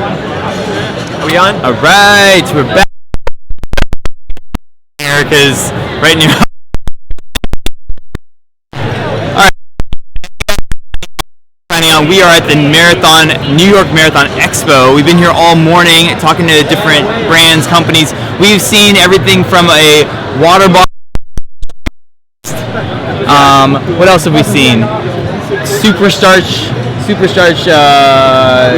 Are we on? All right, we're back. America's right near. All right. Signing on. We are at the New York Marathon Expo. We've been here all morning talking to different brands, companies. We've seen everything from a water bottle. What else have we seen? Superstarch. We've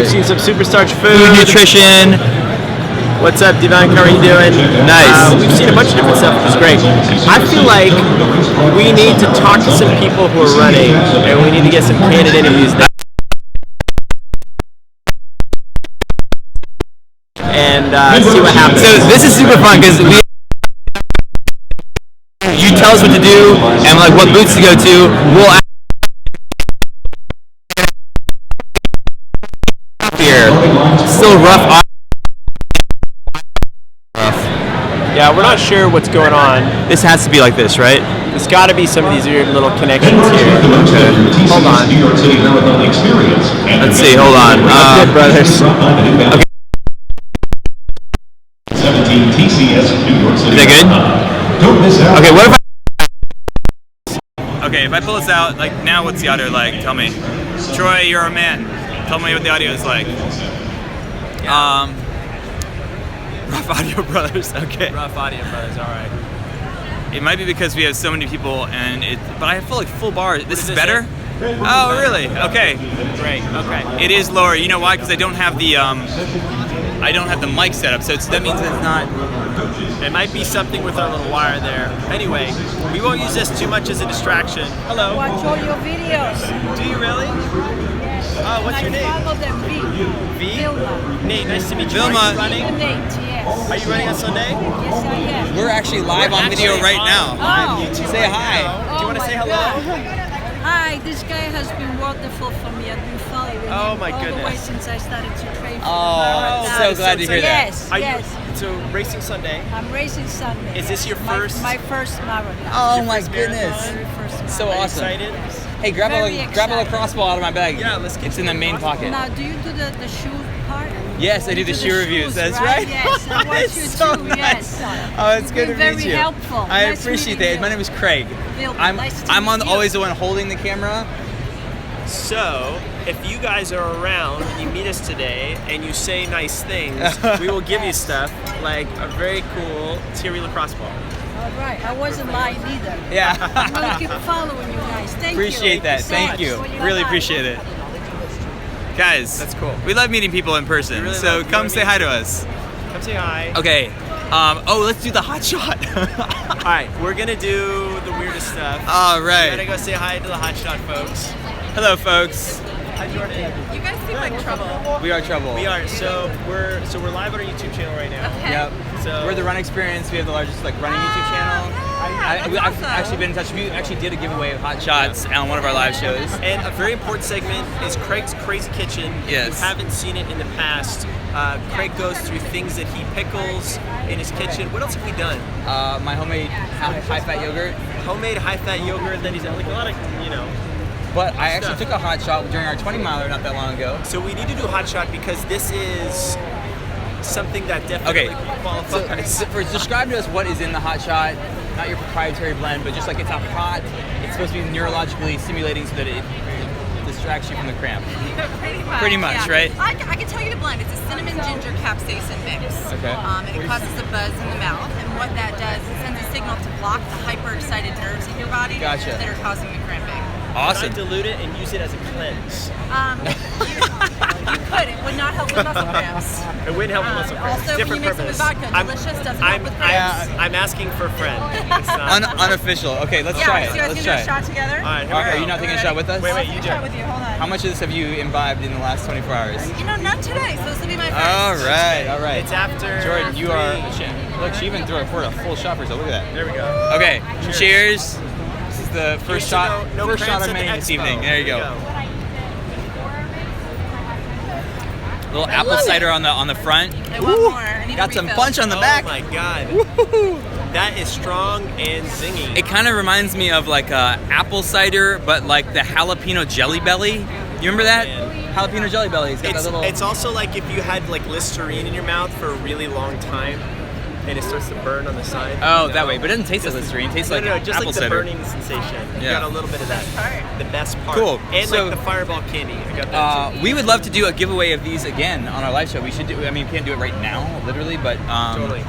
seen some superstarch food nutrition. What's up, Devon? How are you doing? Nice. We've seen a bunch of different stuff, which is great. I feel like we need to talk to some people who are running, and we need to get some candid interviews now. And see what happens. So this is super fun because you tell us what to do and like what boots to go to. We'll here. Still rough. Yeah, we're not sure what's going on. This has to be like this, right? There's got to be some of these weird little connections here. Okay. Hold on. Let's see. Hold on. Good, brothers. Okay. Is that good? Okay. What if Okay, if I pull this out, like now, what's the audio like? Tell me. Troy, you're a man. Tell me what the audio is like. Rough audio, brothers. Okay. Rough audio, brothers. All right. It might be because we have so many people, but I feel like full bar. This is better. Oh, really? Okay. Great. Okay. It is lower. You know why? Because I don't have the mic set up, so that means it's not. It might be something with our little wire there. Anyway, we won't use this too much as a distraction. Hello. Watch all your videos. Do you really? Yes. Oh, what's your name? I follow them. V? Vilma. Nate, nice to meet you. Vilma. Are you running? Nate, yes. Are you running on Sunday? Yes, I am. We're actually live on video right now. Oh. YouTube Say right hi. now. Do you want to my say hello? God. Hi, this guy has been wonderful for me. I've been following him Oh, my all the way goodness. since I started to train for Oh, the so glad to hear that. Yes, Are yes. So racing Sunday. I'm racing Sunday. Is this your first? My first marathon. Oh Your my first goodness. marathon? Very first marathon. So Are you awesome. excited? Hey, grab Very a excited. lacrosse ball out of my bag. Yeah, let's get It's to in the the main lacrosse pocket. Now, do you do the shoe part? Yes, I do You the shoe reviews. shoes, That's right. Yes, I watch It's you so too. nice. Yes. Oh, it's good to You're meet very you. helpful. I Nice appreciate meeting that. you. My name is Craig. Vilma, I'm nice to I'm meet on you. always the one holding the camera. So, if you guys are around and you meet us today and you say nice things, we will give you stuff like a very cool Thierry lacrosse ball. All right, I wasn't lying either. Yeah. I'm gonna keep following you guys. Thank Appreciate you. that. so Thank much. you. Bye-bye. Really appreciate it. Guys, That's cool. We love meeting people in person. We really So love- come we say wanna hi meet to us. Come say hi. Okay. Let's do the hot shot. All right, we're gonna do the weirdest stuff. All We're gonna right. go say hi to the hot shot folks. Hello, folks. Hi, Jordan. You guys seem like trouble. We are Trouble. We are so we're live on our YouTube channel right now. Okay. Yep. So We're the Run Experience. We have the largest running YouTube channel. I've awesome. actually been in touch. We actually did a giveaway of hot shots on one of our live shows. And a very important segment is Craig's Crazy Kitchen. Yes. If you haven't seen it in the past, Craig goes through things that he pickles in his kitchen. What else have we done? My homemade high-fat yogurt. Homemade high-fat yogurt that he's like a lot of, But I actually took a hot shot during our 20-miler not that long ago. So we need to do hot shot because this is something that definitely qualifies. So describe to us what is in the hot shot, not your proprietary blend, but just like it's a hot. It's supposed to be neurologically stimulating so that it distracts you from the cramp. Pretty much, yeah. right? I can tell you the blend. It's a cinnamon ginger capsaicin mix. Okay. And it causes a buzz in the mouth. And what that does, it sends a signal to block the hyperexcited nerves in your body Gotcha. that are causing the cramping. Awesome. I dilute it and use it as a cleanse. You could. It would not help with muscle cramps. It wouldn't help with muscle cramps. Also, Different when you mix it with purpose. vodka, delicious, doesn't help with cramps. I'm asking for a friend. It's not. Unofficial. Okay, let's try it. So you guys Let's gonna do try a it. shot together? All right, here Are we you go. not taking a shot with us? Wait, I'll you take a shot with you. Hold on. How much of this have you imbibed in the last 24 hours? You know, not today. So this will be my first. All right, all right. It's after. Jordan, you are. 3. Look, she even threw a full shot for herself. Look at that. There we go. Okay, cheers. This is the first Cheers to shot. no First shot cramps I'm at the making this expo. evening. There you go. Little apple cider on the front. I want more. I need a Got some refill. punch on the back. Oh my god. That is strong and zingy. It kind of reminds me of like apple cider, but like the jalapeno jelly belly. You remember that? Man. jalapeno jelly belly. It's got that little. It's also like if you had like Listerine in your mouth for a really long time, and it starts to burn on the side. Oh, that way, but it doesn't taste like Listerine. It tastes like just apple like the cider. burning sensation. You Yeah. got a little bit of that. The best part. Cool. And So- like the Fireball candy. I got that too. We would love to do a giveaway of these again on our live show. We should do. I mean, we can't do it right now, literally, but Totally.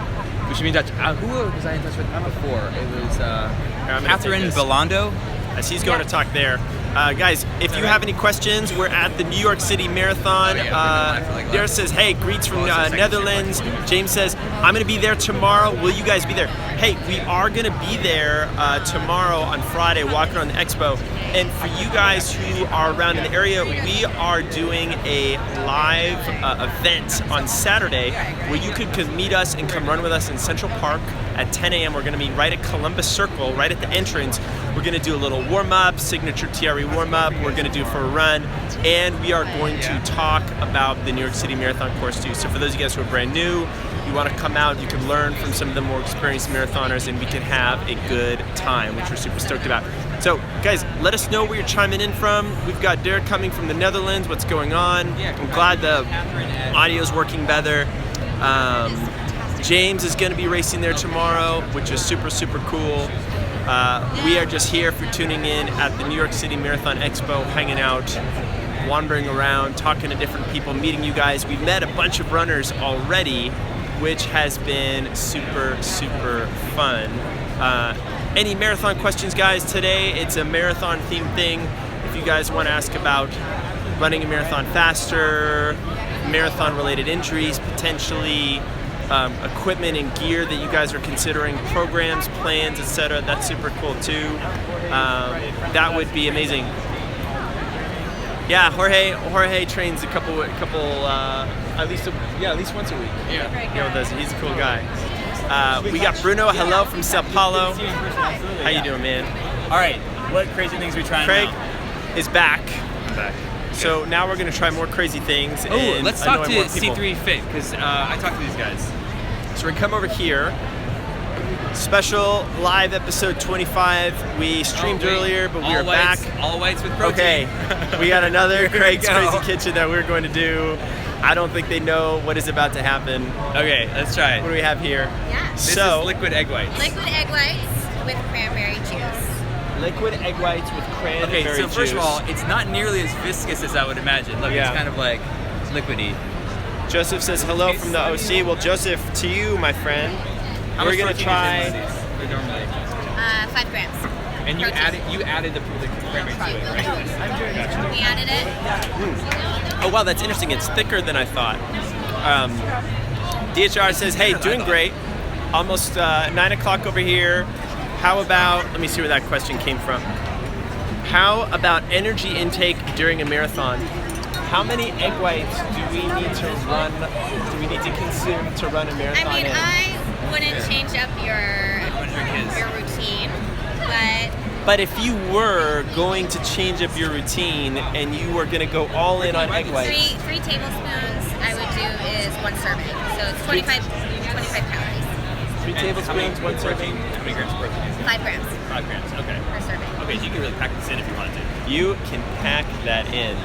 we should be in touch. Who was I in touch with before? It was I'm gonna Catherine take this. Belando. As he's going to talk there. Guys, if you have any questions, we're at the New York City Marathon. Dare says, hey, greets from Netherlands. James says, I'm going to be there tomorrow. Will you guys be there? Hey, we are going to be there tomorrow on Friday, walking on the expo. And for you guys who are around in the area, we are doing a live event on Saturday where you could meet us and come run with us in Central Park at 10 a.m. We're going to be right at Columbus Circle, right at the entrance. We're going to do a little warm-up, signature TRE warm-up. We're going to do for a run, and we are going to talk about the New York City Marathon course too. So for those of you guys who are brand new, you want to come out, you can learn from some of the more experienced marathoners, and we can have a good time, which we're super stoked about. So guys, let us know where you're chiming in from. We've got Derek coming from the Netherlands. What's going on? I'm glad the audio's working better. James is going to be racing there tomorrow, which is super, super cool. We are just here for tuning in at the New York City Marathon Expo, hanging out, wandering around, talking to different people, meeting you guys. We've met a bunch of runners already, which has been super, super fun. Any marathon questions, guys? Today, it's a marathon themed thing. If you guys want to ask about running a marathon faster, marathon related injuries, potentially, equipment and gear that you guys are considering, programs, plans, etc. That's super cool too. That would be amazing. Yeah, Jorge trains a couple at least once a week. Yeah, you know, he's a cool guy. We got Bruno. Hello from Sao Paulo. How you doing, man? All right, what crazy things are we trying Craig now? is back. I'm back. So now we're going to try more crazy things. Oh, and let's talk to annoy more people. C3 Fit because I talked to these guys. So we're going to come over here. Special live episode 25. We streamed earlier, but we are back. All whites with protein. Okay, we got another Craig's go. Crazy Kitchen that we're going to do. I don't think they know what is about to happen. Okay, let's try What it. do we have here? Yeah. This So, is liquid egg whites. Liquid egg whites with cranberry juice. liquid egg whites with cranberry Okay, so first juice. of all, it's not nearly as viscous as I would imagine. Look, Yeah. it's kind of like liquidy. Joseph says hello from the OC. Well, Joseph, to you, my friend. How We're much gonna protein try. is in these? They're normally. 5 grams. And you Protein. added the cranberry to it, right? We added it. Oh wow, that's interesting. It's thicker than I thought. DHR says, hey, doing great. Almost 9 o'clock over here. How about, let me see where that question came from. How about energy intake during a marathon? How many egg whites do we need to consume to run a marathon I mean, in? I wouldn't change up your routine, but But if you were going to change up your routine and you were going to go all in on egg whites, three tablespoons I would do is 1 serving. So it's 25 calories 3 tablespoons, 1 serving. How many grams of protein? 5 grams 5 grams. Okay. per serving. Okay, so you can really pack this in if you wanted to. You can pack that in.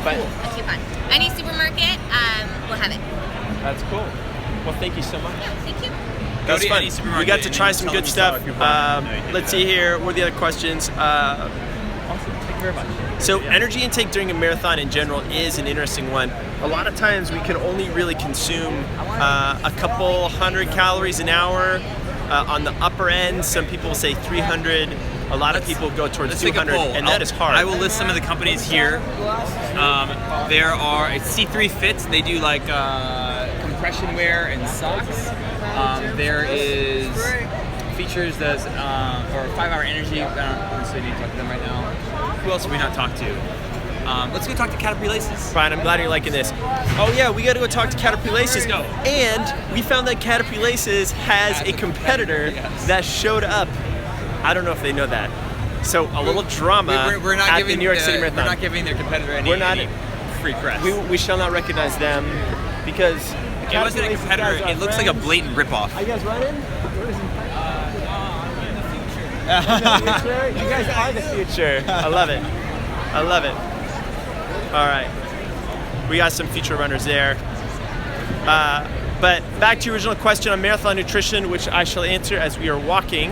But A coupon. Any supermarket will have it. that's cool. Well, thank you so much. Yeah, thank you. That was to fun. any supermarket We got to and try then some tell good them you stuff. saw a coupon. No, you didn't Let's do see that. here. What are the other questions? Awesome. Thank you very much. So energy intake during a marathon in general is an interesting one. A lot of times we can only really consume a couple hundred calories an hour. On the upper end, some people say 300. A lot of people go towards Let's take a 200, poll. and that is hard. I will list some of the companies here. There are C3 Fits. They do like compression wear and socks. There is features that's for 5-hour energy. So we need to talk to them right now. Who else have we not talked to? Let's go talk to Caterpillar Laces. Brian, I'm glad you're liking this. Oh yeah, we got to go talk to Caterpillar Laces. Let's go. And we found that Caterpillar Laces has a competitor yes. that showed up. I don't know if they know that. So a little drama We're not at giving the New York City Marathon. We're not giving their competitor any, We're not- any free press. We shall not recognize them because it wasn't a competitor. It looks like a blatant ripoff. Are you guys running? You guys are the future. I love it. I love it. All right. we got some future runners there. But back to your original question on marathon nutrition, which I shall answer as we are walking.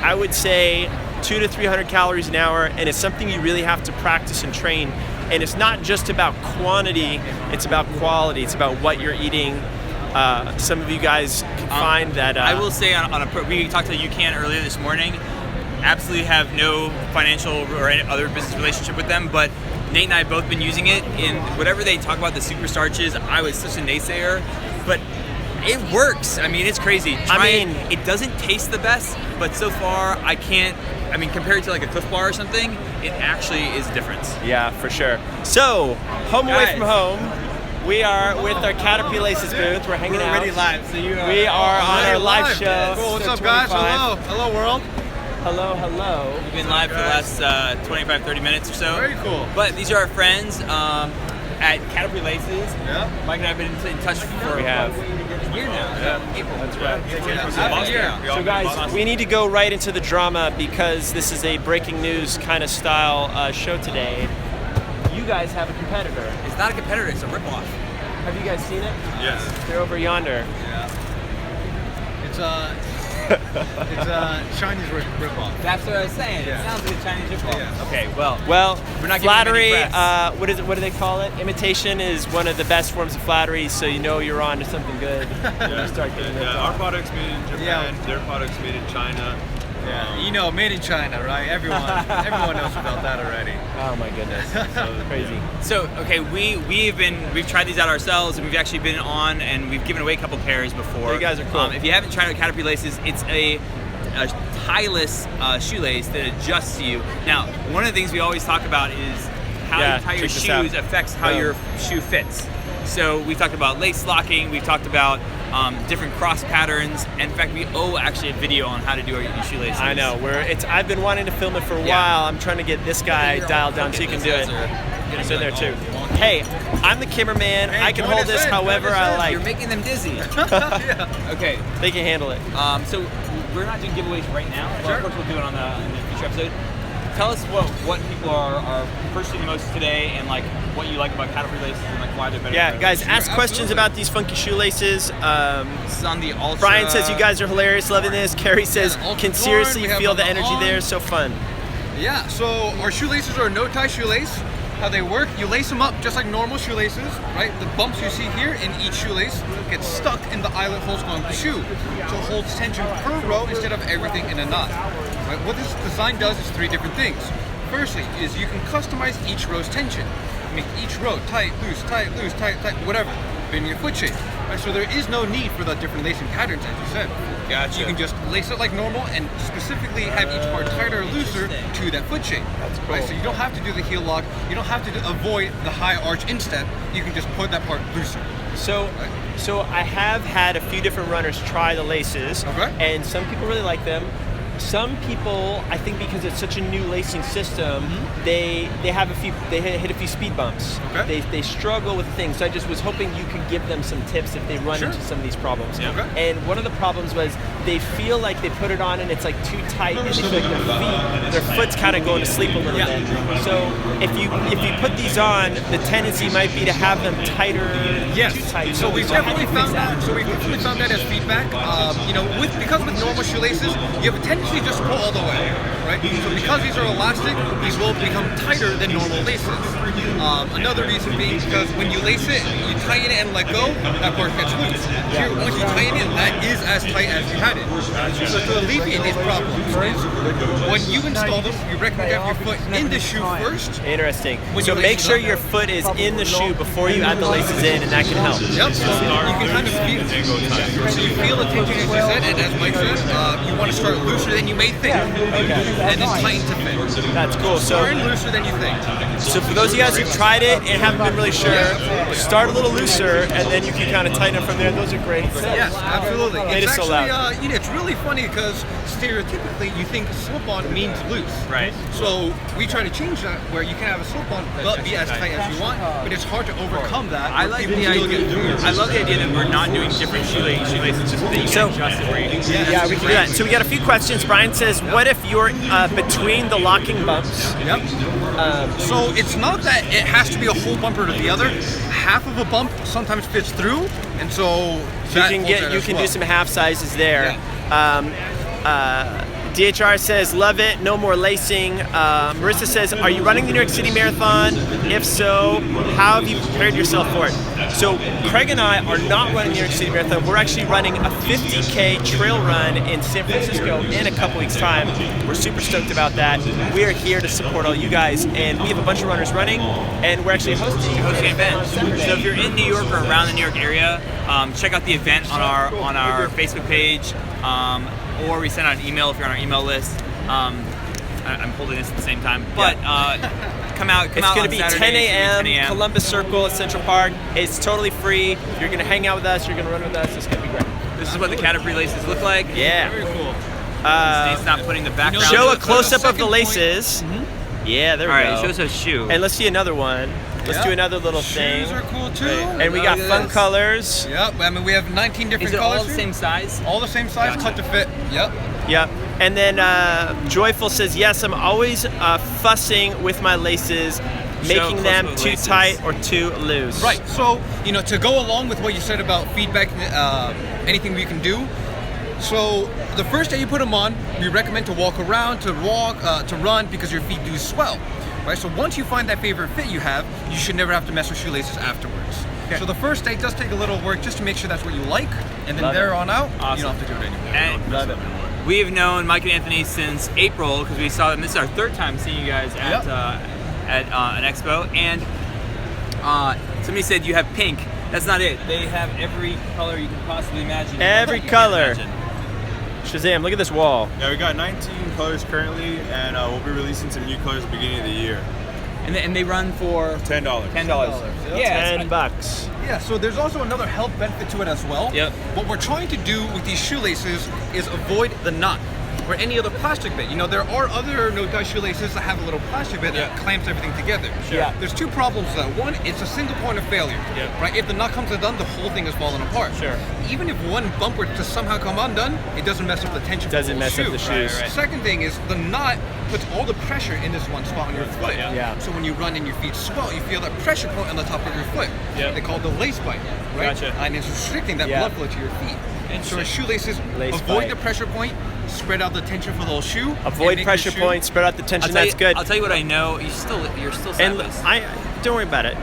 I would say 200 to 300 calories an hour, and it's something you really have to practice and train. And it's not just about quantity, it's about quality. It's about what you're eating. Some of you guys can find that. I will say we talked to UCAN earlier this morning. Absolutely have no financial or any other business relationship with them, but Nate and I have both been using it. In whatever they talk about the super starches, I was such a naysayer, but it works. I mean, it's crazy. It doesn't taste the best, but so far compared to like a Cliff Bar or something, it actually is a difference. Yeah, for sure. So, home away from home, we are with our Caterpillar Laces booth. We're hanging out. We're already live, so we are on our live show. Cool. What's up, guys? Hello, world. Hello. We've been live for the last 25-30 minutes or so. Very cool. But these are our friends at Caterpillar Laces. Yeah. Mike and I have been in touch for a year now. Yeah. April. That's right. So So guys, we need to go right into the drama because this is a breaking news kind of style show today. You guys have a competitor. It's not a competitor, it's a ripoff. Have you guys seen it? Yes. They're over yonder. Yeah. It's a Chinese ripoff. That's what I was saying. Yeah. It sounds like a Chinese ripoff. Yeah. Okay, well, We're not giving flattery. them any press. What do they call it? Imitation is one of the best forms of flattery, so you know you're on to something good. When you start getting it. Our product's made in Japan. Their product's made in China. Yeah. Made in China, right? Everyone knows about that already. Oh my goodness, so crazy. So okay, we've tried these out ourselves, and we've actually been on, and we've given away a couple pairs before. You guys are cool. If you haven't tried out Caterpillar Laces, it's a tieless shoelace that adjusts to you. Now, one of the things we always talk about is how you tie your shoes affects how your shoe fits. So we talked about lace locking, we've talked about different cross patterns, and in fact we owe actually a video on how to do your shoelaces. I know, I've been wanting to film it for a while. I'm trying to get this guy dialed down so you can do it. So there too. Hey, I'm the cameraman. I can hold this however I like. You're making them dizzy. Yeah. Okay. They can handle it. So we're not doing giveaways right now. But of course we'll do it on the future episode. Tell us what people are purchasing the most today, and like what you like about Caterpillar Laces and like why they're better. Yeah, guys, ask questions about these funky shoelaces. This is on the Ultra. Brian says you guys are hilarious, loving this. Carrie says can seriously feel the energy there, so fun. Yeah, so our shoelaces are a no-tie shoelace. How they work, you lace them up just like normal shoelaces, right? The bumps you see here in each shoelace get stuck in the eyelet holes on the shoe. So it holds tension per row instead of everything in a knot. Right? What this design does is three different things. Firstly, is you can customize each row's tension. Make each row tight, loose, tight, whatever, in your foot shape. Right? So there is no need for the different lacing patterns, as you said. Gotcha. You can just lace it like normal and specifically have each part tighter or looser to that foot shape. That's cool. Right? So you don't have to do the heel lock. You don't have to avoid the high arch instep. You can just put that part looser. So I have had a few different runners try the laces, and some people really like them. Some people, I think because it's such a new lacing system, they hit a few speed bumps. They struggle with things. So I just was hoping you could give them some tips if they run into some of these problems. And one of the problems was they feel like they put it on and it's like too tight, and they feel like their foot's kind of going to sleep a little bit. So if you put these on, the tendency might be to have them tighter, too tight. So we definitely found that. So we definitely found that as feedback. Because with normal shoelaces, you have a tendency just pull all the way, right? So because these are elastic, these will become tighter than normal laces. Another reason being because when you lace it, you tighten it and let go, that part gets loose. Here, once you tighten it, that is as tight as you had it. So to alleviate these problems, when you install them, you recommend have your foot in the shoe first. Interesting. So make sure your foot is in the shoe before you add the laces in, and that can help. Yep. So you can kind of feel. So you feel the tension, as you said, and as Mike said, you want to start looser than you may think, and then tighten to fit. That's cool. So start looser than you think. So for those of you guys who've tried it and haven't been really sure, start a little looser, and then you can kind of tighten it from there. Those are great. Yes, absolutely. It is It's so loud. actually, it's really funny because stereotypically you think slip-on means loose. Right. So we try to change that where you can have a slip-on but be as tight as you want, but it's hard to overcome that. I like the idea. I love the idea that we're not doing different shoelaces, just that you can adjust it where you need. Yeah, we can do that. So we got a few questions. Brian says, what if you're between the locking bumps. Yep. So it's not that it has to be a whole bumper to the other. Half of a bump sometimes fits through, and so You can do some half sizes there. DHR says, love it, no more lacing. Marissa says, are you running the New York City Marathon? If so, how have you prepared yourself for it? So Craig and I are not running the New York City Marathon. We're actually running a 50K trail run in San Francisco in a couple weeks' time. We're super stoked about that. We are here to support all you guys, and we have a bunch of runners running, and we're actually hosting an event. So if you're in New York or around the New York area, check out the event on our Facebook page. Or we send out an email if you're on our email list. I'm holding this at the same time, but come out. It's going to be Saturday, 10 a.m. Columbus Circle at Central Park. It's totally free. You're going to hang out with us. You're going to run with us. It's going to be great. This is what the Caterpillar laces look like. Yeah. Very cool. It's not putting the background. Show a close-up of the laces. Yeah, there we go. All right, show us a shoe. And let's see another one. Let's do another little thing. Shoes are cool too. And we got fun colors. Yep. I mean, we have 19 different Is it colors. all the same size? All the same size, cut to fit. Yep. Yep. And then Joyful says, yes, I'm always fussing with my laces, making them too tight or too loose. Right. So, to go along with what you said about feedback, anything we can do. So the first day you put them on, we recommend to walk around, to run, because your feet do swell. Right? So once you find that favorite fit you have, you should never have to mess with shoelaces afterwards. Okay. So the first day does take a little work just to make sure that's what you like, and then there on out, you don't have to do it anymore. And Love it. We have known Mike and Anthony since April because we saw them. This is our third time seeing you guys at an expo. And somebody said you have pink. That's not it. They have every color you can possibly imagine. Every color. Shazam, look at this wall. Yeah, we got 19 colors currently, and we'll be releasing some new colors at the beginning of the year. And they run for $10. $10. Yeah, $10. Yeah, so there's also another health benefit to it as well. Yep. What we're trying to do with these shoelaces is avoid the knot or any other plastic bit. There are other no-tie shoelaces that have a little plastic bit that clamps everything together. Sure. Yeah. There's two problems with that. One, it's a single point of failure. Yep. Right? If the knot comes undone, the whole thing is falling apart. Sure. Even if one bump were to somehow come undone, it doesn't mess up the tension. Doesn't mess up the shoes. Right. Second thing is the knot puts all the pressure in this one spot on your foot. Yeah. So when you run and your feet swell, you feel that pressure point on the top of your foot. Yeah. They call it the lace bite, right? Gotcha. And it's restricting that blood flow to your feet. And so shoelaces Lace avoid bite. the pressure point, spread out the tension for the whole shoe. Avoid pressure points, spread out the tension. That's good. I'll tell you what I know. You're still And sideways. don't worry about it.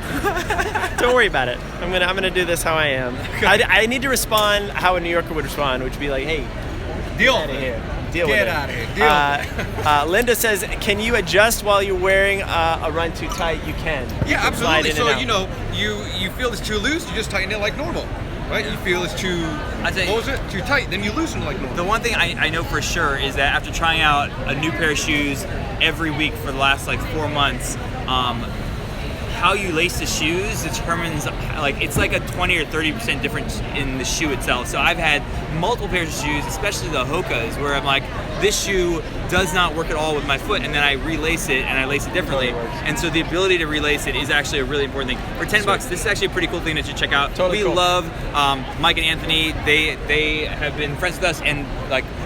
Don't worry about it. I'm gonna do this how I am. I need to respond how a New Yorker would respond, which would be like, hey, Deal get out of here. Deal Get with it. out of here. Deal. Linda says, can you adjust while you're wearing a run too tight? You can. Yeah, You can slide absolutely. in and So out. you feel it's too loose, you just tighten it like normal. Right? You feel it's too too tight, then you loosen it like normal. The one thing I know for sure is that after trying out a new pair of shoes every week for the last 4 months, how you lace the shoes determines it's like a 20 or 30% difference in the shoe itself. So I've had multiple pairs of shoes, especially the Hokas, where I'm like, this shoe does not work at all with my foot, and then I relace it and I lace it differently. And so the ability to relace it is actually a really important thing. For $10, this is actually a pretty cool thing that you check out. Totally we cool. love Mike and Anthony. They have been friends with us, and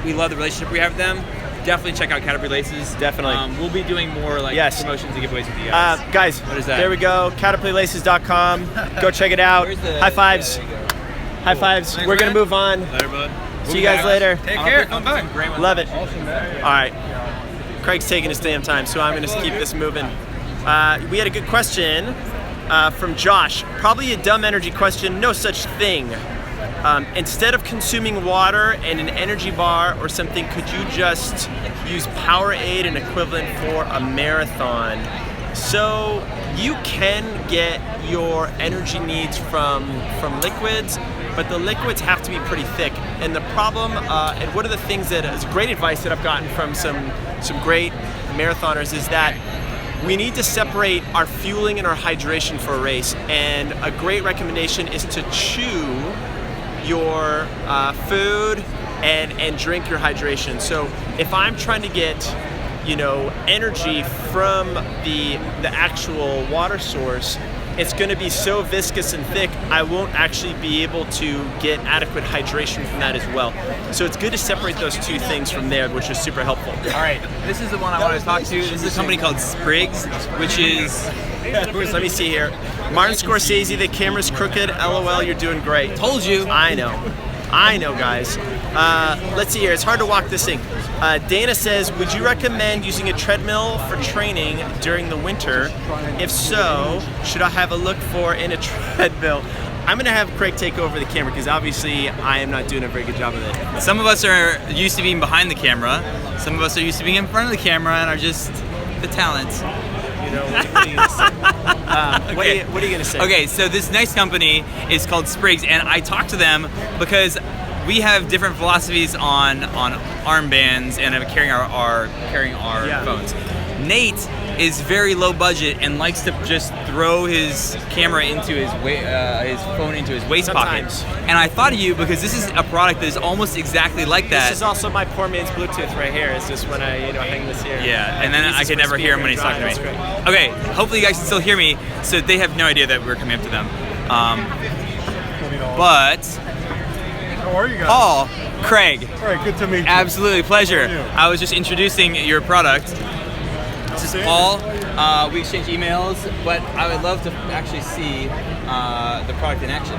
we love the relationship we have with them. Definitely check out Caterpillar Laces. Definitely. We'll be doing more promotions and giveaways with you guys. Guys, What is that? there we go. CaterpillarLaces.com. Go check it out. Where's the- High fives. Yeah, there you go. High fives. Thanks, We're going to man. move on. Later, bud. See you guys later. Take care. Come back. Love it. All right. Craig's taking his damn time, so I'm going to keep this moving. We had a good question from Josh. Probably a dumb energy question. No such thing. Instead of consuming water and an energy bar or something, could you just use Powerade and equivalent for a marathon? So you can get your energy needs from liquids, but the liquids have to be pretty thick. And the problem, and one of the things that is great advice that I've gotten from some great marathoners is that we need to separate our fueling and our hydration for a race. And a great recommendation is to chew your food and drink your hydration. So if I'm trying to get energy from the actual water source, it's going to be so viscous and thick, I won't actually be able to get adequate hydration from that as well. So it's good to separate those two things from there, which is super helpful. All right, this is the one I want to talk to. This is a company called Spriggs, which is... Let me see here. Martin Scorsese, the camera's crooked. LOL, you're doing great. Told you. I know, guys. Let's see here. It's hard to walk this thing. Dana says, would you recommend using a treadmill for training during the winter? If so, should I have a look for in a treadmill? I'm going to have Craig take over the camera because obviously I am not doing a very good job of it. Some of us are used to being behind the camera. Some of us are used to being in front of the camera and are just the talent. You know, what are you going to say? Okay. What are you going to say? Okay, so this nice company is called Spriggs, and I talked to them because we have different philosophies on armbands and carrying our phones. Nate is very low budget and likes to just throw his camera into his phone into his waist Sometimes. pocket. And I thought of you because this is a product that is almost exactly like that. This is also my poor man's Bluetooth right here. It's just when I hang this here. Yeah, and then I can never hear him when he's talking to me. Okay, hopefully you guys can still hear me. So they have no idea that we're coming up to them. But How are you guys? Paul, Craig, All right, good to meet you. absolutely pleasure. How are you? I was just introducing your product. This is Paul. We exchange emails, but I would love to actually see the product in action.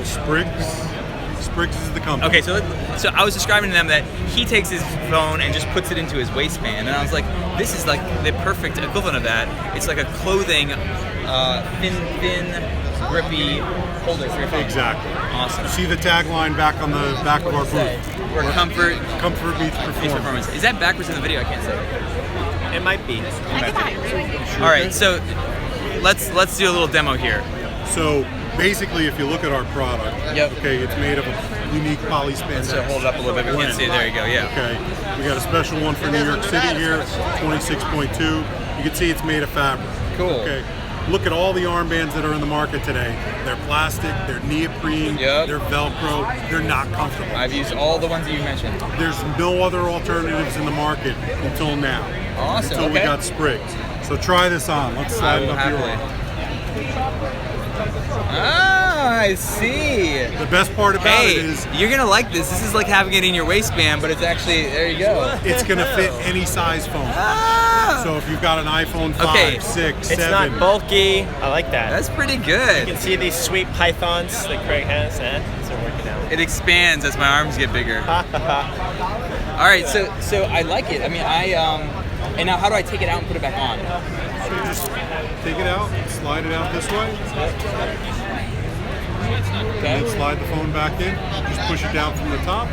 Spriggs is the company. Okay, so I was describing to them that he takes his phone and just puts it into his waistband, and I was like, this is like the perfect equivalent of that. It's like a clothing, thin, grippy holder for your phone. Exactly. Awesome. You see the tagline back on the back of our booth. Where comfort meets performance. Is that backwards in the video? I can't say. It might be. All right, so let's do a little demo here. So basically, if you look at our product, okay, it's made of a unique polyspandex. So hold it up a little bit. We can't see it. There you go. Yeah. Okay. We got a special one for New York City here, 26.2. You can see it's made of fabric. Cool. Okay. Look at all the armbands that are in the market today. They're plastic, they're neoprene, they're Velcro, they're not comfortable. I've used all the ones that you mentioned. There's no other alternatives in the market until now. Awesome. Until we got Spriggs. So try this on. Let's slide it up your arm. Ah, I see. The best part about it is you're gonna like this. This is like having it in your waistband, but it's actually there. You go. It's gonna fit any size phone. Ah. So if you've got an iPhone 5, 6, 7, it's not bulky. I like that. That's pretty good. You can see these sweet pythons that Craig has. So working out. It expands as my arms get bigger. All right, so I like it. I mean, and now how do I take it out and put it back on? So you just take it out, slide it out this way. Okay. And then slide the phone back in. Just push it down from the top.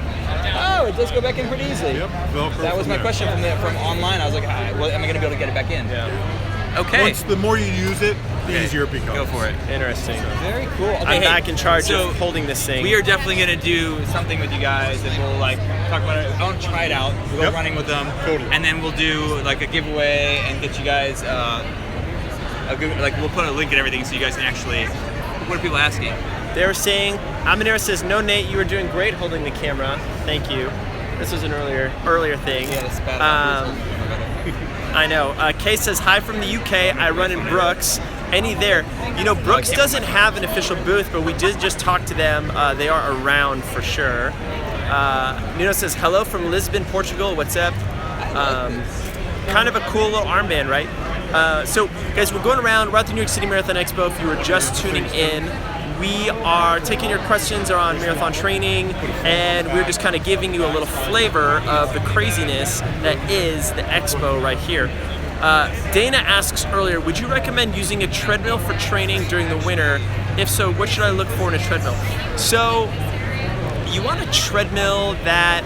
Oh, it does go back in pretty easily. Yep. Velcro. That was my question from online. I was like, am I going to be able to get it back in? Yeah. Okay. The more you use it, the easier it becomes. Go for it. Interesting. Very cool. Okay, I'm back in charge of holding this thing. We are definitely going to do something with you guys, and we'll like talk about it. I want to try it out. We'll go running with them, and then we'll do like a giveaway and get you guys we'll put a link and everything so you guys can actually. What are people asking? They were saying, Amanera says, no, Nate, you were doing great holding the camera. Thank you. This was an earlier thing. Yeah, it's bad. I know. Kay says, hi from the UK. I run in Brooks. Any there? You know, Brooks doesn't have an official booth, but we did just talk to them. They are around for sure. Nuno says, hello from Lisbon, Portugal. What's up? Kind of a cool little armband, right? So, guys, we're going around. We're at the New York City Marathon Expo. If you were just tuning in, we are taking your questions on marathon training, and we're just kind of giving you a little flavor of the craziness that is the expo right here. Dana asks earlier, would you recommend using a treadmill for training during the winter? If so, what should I look for in a treadmill? So, you want a treadmill that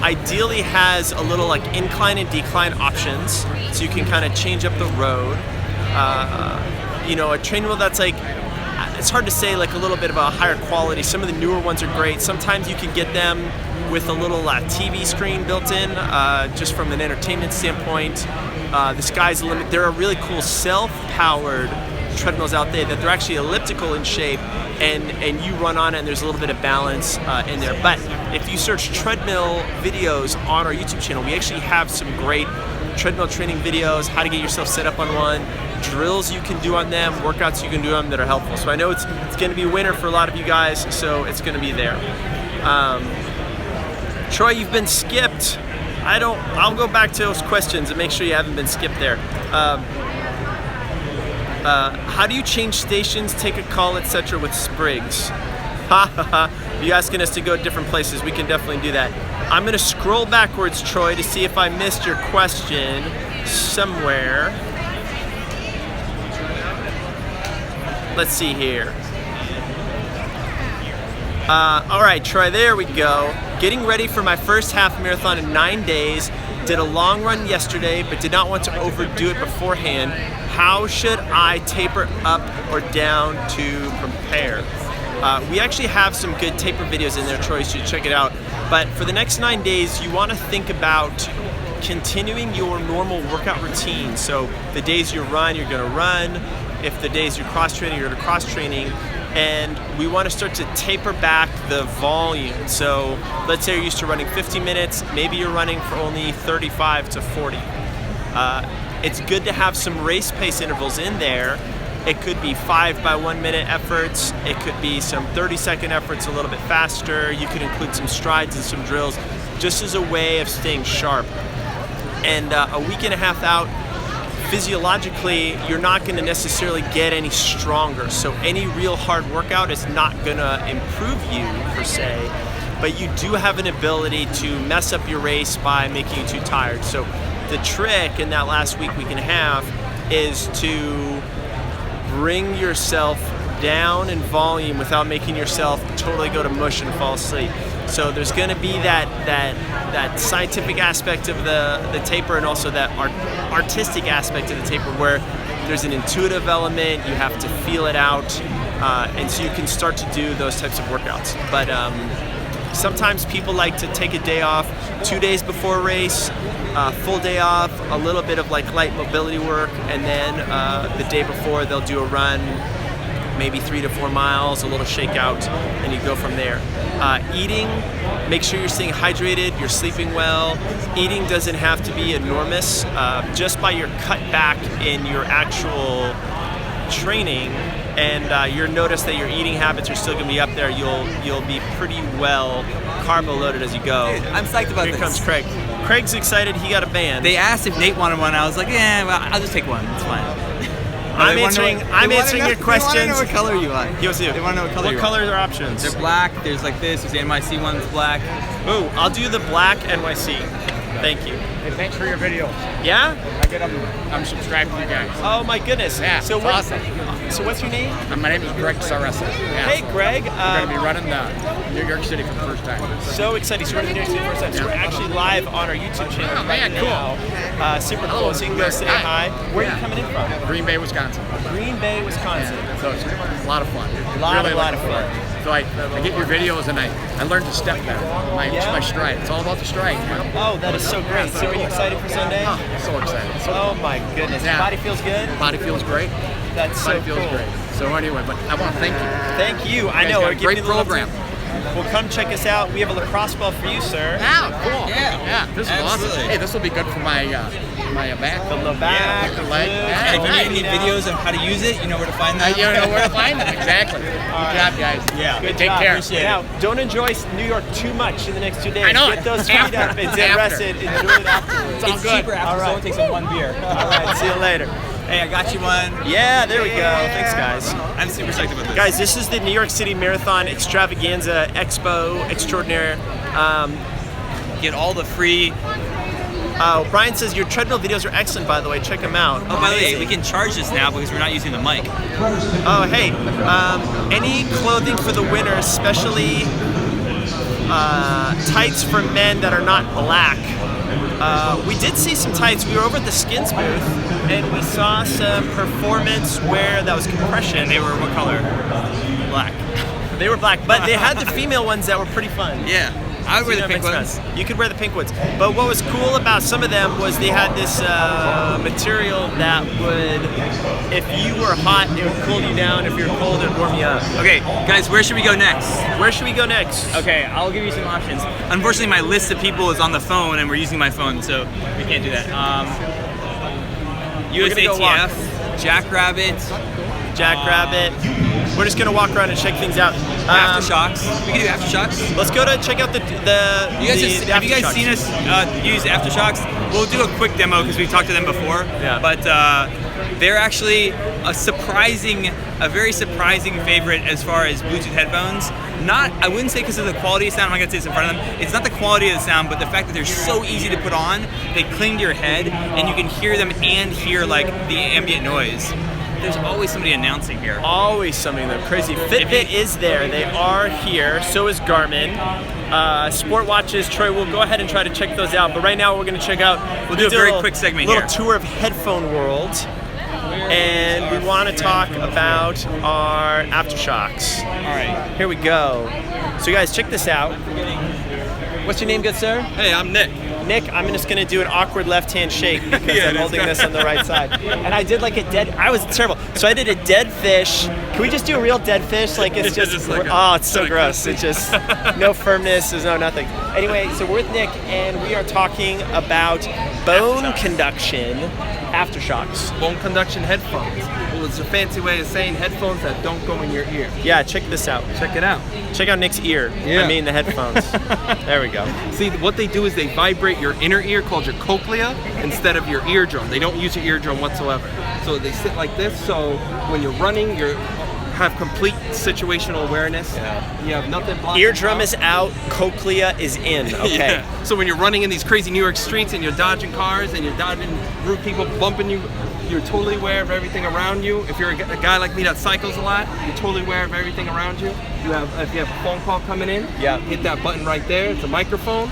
ideally has a little like incline and decline options, so you can kind of change up the road. You know, a treadmill that's like, it's hard to say, like a little bit of a higher quality. Some of the newer ones are great. Sometimes you can get them with a little TV screen built in, just from an entertainment standpoint. The sky's the limit. There are really cool self-powered treadmills out there that they're actually elliptical in shape, and you run on it and there's a little bit of balance in there. But if you search treadmill videos on our YouTube channel, we actually have some great treadmill training videos, how to get yourself set up on one, drills you can do on them, workouts you can do on them that are helpful. So I know it's going to be winter for a lot of you guys, so it's going to be there. Troy, you've been skipped. I'll go back to those questions and make sure you haven't been skipped there. How do you change stations, take a call, etc. with Sprigs? You asking us to go different places? We can definitely do that. I'm going to scroll backwards, Troy, to see if I missed your question somewhere. Let's see here. All right, Troy, there we go. Getting ready for my first half marathon in 9 days. Did a long run yesterday, but did not want to overdo it beforehand. How should I taper up or down to prepare? We actually have some good taper videos in there, Troy, so you should check it out. But for the next 9 days, you want to think about continuing your normal workout routine. So the days you run, you're going to run. If the days you're cross-training, you're going to cross-training. And we want to start to taper back the volume. So let's say you're used to running 50 minutes, maybe you're running for only 35 to 40. It's good to have some race pace intervals in there. It could be 5 by 1 minute efforts. It could be some 30-second efforts a little bit faster. You could include some strides and some drills just as a way of staying sharp. And a week and a half out, physiologically, you're not going to necessarily get any stronger. So any real hard workout is not going to improve you per se, but you do have an ability to mess up your race by making you too tired. So the trick in that last week and a half is to bring yourself down in volume without making yourself totally go to mush and fall asleep. So there's going to be that scientific aspect of the taper, and also that artistic aspect of the taper where there's an intuitive element, you have to feel it out, and so you can start to do those types of workouts. But sometimes people like to take a day off, 2 days before a race, full day off, a little bit of like light mobility work, and then the day before they'll do a run, maybe 3 to 4 miles, a little shakeout, and you go from there. Eating, make sure you're staying hydrated, you're sleeping well. Eating doesn't have to be enormous. Just by your cutback in your actual training, and you'll notice that your eating habits are still going to be up there. You'll be pretty well carbo loaded as you go. Dude, I'm psyched about this. Here comes Craig. Craig's excited. He got a band. They asked if Nate wanted one. I was like, yeah, well, I'll just take one. It's fine. I'm answering your questions. They want to know what color you like. He wants to. They want to know what color. What color are their options? They're black. There's like this. There's the NYC one's black. Ooh, I'll do the black NYC. Thank you. Hey, thanks for your videos. Yeah? I'm subscribed to you guys. Oh my goodness. Yeah, so it's awesome. So what's your name? My name is Greg Saressa. Yeah. Hey Greg. We're going to be running New York City for the first time. So excited. So we're running New York City for the first time. So we're actually live on our YouTube channel right now. Super cool. So you can go say hi. Where are you coming in from? Green Bay, Wisconsin. Green Bay, Wisconsin. Yeah. So it's a lot of fun. A lot of fun. So I get your videos and I learned to step better. My stride. It's all about the stride. You know? Oh, that is so great. So are you excited for Sunday? Oh, so excited. Oh my goodness. Yeah. Body feels good? Body feels great. That's so Body feels cool. great. So anyway, but I want to thank you. Thank you. I know. Got a great program. Well, come check us out. We have a lacrosse ball for you, sir. Wow, cool. Yeah. This is Absolutely. awesome. Hey, this will be good for my back. The low back, the leg. And if you need any videos on how to use it, you know where to find them. You know where to find them. Exactly. Good job, guys. Yeah. Good Take job. care. Appreciate it. Now, don't enjoy New York too much in the next 2 days. I know. Get those feet After. up and get After. rested. Enjoy it afterwards. It's cheaper after All right. someone takes a 1 beer. All right, see you later. Hey, I got you one. Yeah, there we go. Thanks, guys. I'm super psyched about this. Guys, this is the New York City Marathon Extravaganza Expo Extraordinaire. Get all the free. Brian says your treadmill videos are excellent, by the way. Check them out. Oh, by the way, we can charge this now because we're not using the mic. Oh, hey. Any clothing for the winter, especially tights for men that are not black. We did see some tights. We were over at the Skins booth, and we saw some performance wear that was compression. And they were what color? Black. They were black, but they had the female ones that were pretty fun. Yeah. I would wear the that pink makes ones. sense. You could wear the pink ones. But what was cool about some of them was they had this material that would, if you were hot, it would cool you down. If you're cold, it would warm you up. Okay, guys, where should we go next? Where should we go next? Okay, I'll give you some options. Unfortunately, my list of people is on the phone, and we're using my phone, so we can't do that. We're gonna go walk. USATF. Jackrabbit. We're just gonna walk around and check things out. Aftershocks. We can do Aftershocks. Let's go to check out the have you guys seen us use Aftershocks? We'll do a quick demo because we've talked to them before. Yeah. But they're actually a very surprising favorite as far as Bluetooth headphones. I wouldn't say because of the quality of sound. I'm not gonna say this in front of them. It's not the quality of the sound, but the fact that they're so easy to put on. They cling to your head, and you can hear them and hear like the ambient noise. There's always somebody announcing here. Always something that's crazy. Fitbit is there. They are here. So is Garmin. Sport watches. Troy, we'll go ahead and try to check those out. But right now we're going to check out. We'll do a very quick segment here. Little tour of headphone world. And we want to talk about our Aftershocks. All right. Here we go. So you guys, check this out. What's your name, good sir? Hey, I'm Nick. Nick, I'm just going to do an awkward left-hand shake because I'm holding this on the right side. And I did like I was terrible. So I did a dead fish. Can we just do a real dead fish? Like it's just like it's so gross. It's just no firmness, there's no nothing. Anyway, so we're with Nick and we are talking about bone conduction Aftershocks. Bone conduction headphones. Well, it's a fancy way of saying headphones that don't go in your ear. Yeah, check this out. Check it out. Check out Nick's ear. Yeah. I mean the headphones. There we go. See, what they do is they vibrate your inner ear called your cochlea instead of your eardrum. They don't use your eardrum whatsoever. So they sit like this, so when you're running, you have complete situational awareness. Yeah. You have nothing blocking. Eardrum is out, cochlea is in. Okay. Yeah. So when you're running in these crazy New York streets and you're dodging cars and you're dodging rude people bumping you, you're totally aware of everything around you. If you're a guy like me that cycles a lot, you're totally aware of everything around you. If you have a phone call coming in, hit that button right there. It's a microphone.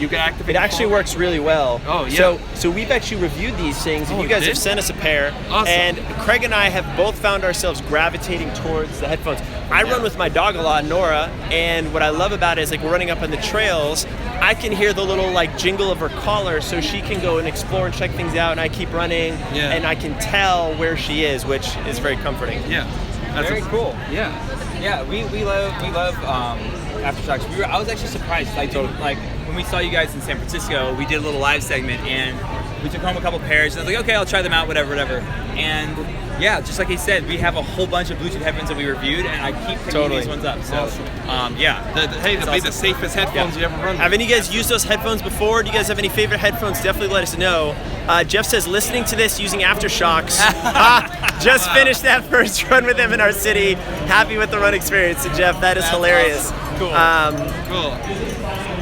You can activate. It actually works really well. Oh yeah. So we've actually reviewed these things, and you guys have sent us a pair. Awesome. And Craig and I have both found ourselves gravitating towards the headphones. I run with my dog a lot, Nora, and what I love about it is like we're running up on the trails. I can hear the little like jingle of her collar, so she can go and explore and check things out, and I keep running, and I can tell where she is, which is very comforting. Yeah. That's very cool. Yeah. Yeah, we love Aftershocks. I was actually surprised. Like when we saw you guys in San Francisco, we did a little live segment and we took home a couple pairs. And I was like, okay, I'll try them out, whatever. And yeah, just like he said, we have a whole bunch of Bluetooth headphones that we reviewed, and I keep picking these ones up. So yeah, they'll be the safest headphones you ever run with. Have any of you guys used those headphones before? Do you guys have any favorite headphones? Definitely let us know. Jeff says, listening to this using Aftershocks. Just finished that first run with him in our city. Happy with the run experience. So Jeff, that is hilarious. Awesome. Cool.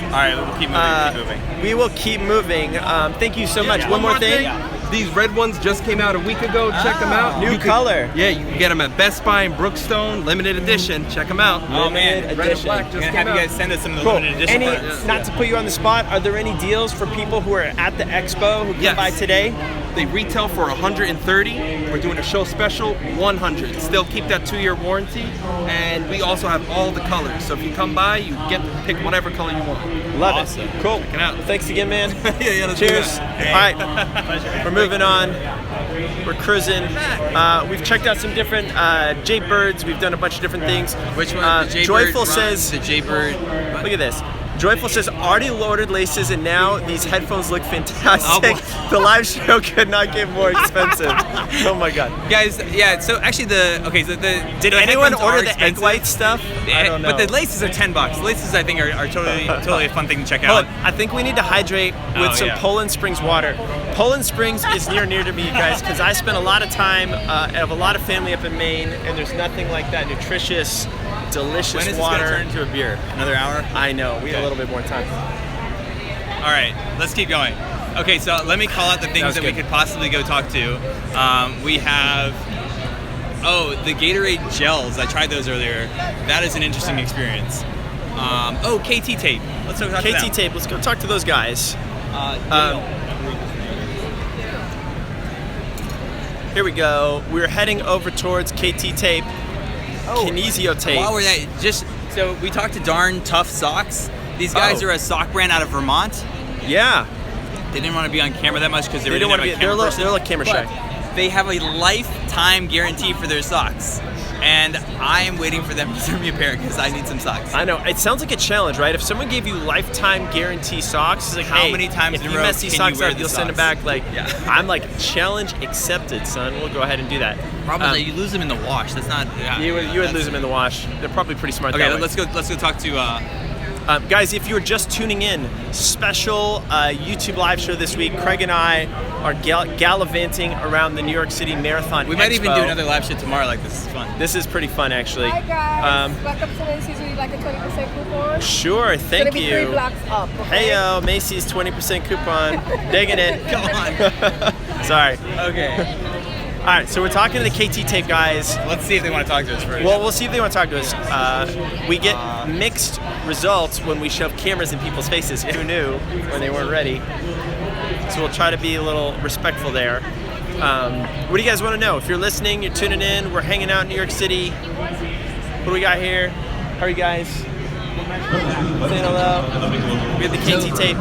All right, we'll keep moving. We will keep moving. Thank you so much. One more thing. These red ones just came out a week ago. Check them out. New color. Yeah, you can get them at Best Buy and Brookstone. Limited edition. Check them out. Oh man, red and black just I'm gonna have you guys send us some of the limited edition. Not to put you on the spot, are there any deals for people who are at the expo who come by today? They retail for $130. We're doing a show special, $100. Still keep that 2-year warranty, and we also have all the colors. So if you come by, you get to pick whatever color you want. Love it. Cool. Check it out. Thanks again, man. Let's Cheers. do All right, we're moving on. We're cruising. We've checked out some different Jaybirds. We've done a bunch of different things. Which one? The Jaybird Joyful says. The Jaybird. Look at this. Joyful says, already loaded laces, and now these headphones look fantastic. The live show could not get more expensive. Oh my god. Guys, yeah, so actually did anyone order the egg white stuff? I don't know. But the laces are $10. The laces I think are totally a fun thing to check out. I think we need to hydrate with some Poland Springs water. Poland Springs is near to me, you guys, because I spent a lot of time, I have a lot of family up in Maine, and there's nothing like that nutritious, delicious when is water. This gonna turn into a beer? Another hour? I know. We have a little bit more time. All right, let's keep going. Okay, so let me call out the things that we could possibly go talk to. We have, the Gatorade gels. I tried those earlier. That is an interesting experience. KT tape. Let's talk about KT tape. Let's go talk to those guys. Here we go. We're heading over towards KT tape. Kinesio tape. While we're at, so we talked to Darn Tough Socks. These guys are a sock brand out of Vermont. Yeah. They didn't want to be on camera that much because they didn't want have to be. a camera person. They're a little camera shy. They have a lifetime guarantee for their socks, and I am waiting for them to send me a pair because I need some socks. I know. It sounds like a challenge, right? If someone gave you lifetime guarantee socks, it's like, How hey, many times if in a you row mess these can socks you wear up, you'll these send them socks? back. Like, Yeah. I'm like, challenge accepted, son. We'll go ahead and do that. Problem is that you lose them in the wash. That's not. Yeah, You would lose them in the wash. They're probably pretty smart. Okay, that way. let's go talk to. Guys, if you're just tuning in, special YouTube live show this week. Craig and I are gallivanting around the New York City Marathon. We might even do Expo. another live shit tomorrow. Like, this is fun. This is pretty fun, actually. Hi guys, welcome to Macy's. Would you like a 20% coupon? Sure, thank It's gonna be you. 3 blocks up. Okay? Hey yo, Macy's 20% coupon. Digging it. Come on. Sorry. Okay. All right, so we're talking to the KT Tape guys. Let's see if they want to talk to us first. Well, we'll see if they want to talk to us. We get mixed results when we shove cameras in people's faces. Who knew when they weren't ready? So we'll try to be a little respectful there. What do you guys want to know? If you're listening, you're tuning in, we're hanging out in New York City. What do we got here? How are you guys? Saying hello. We have the KT Tape.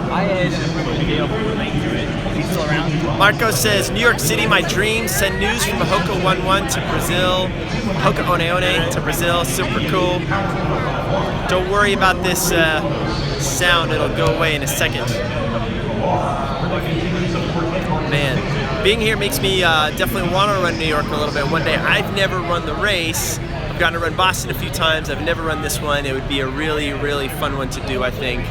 Marco says, New York City, my dream. Send news from Hoka 11 to Brazil. Hoka One One to Brazil. Super cool. Don't worry about this sound. It'll go away in a second. Man, being here makes me definitely want to run New York a little bit one day. I've never run the race. I've gotten to run Boston a few times. I've never run this one. It would be a really, really fun one to do, I think.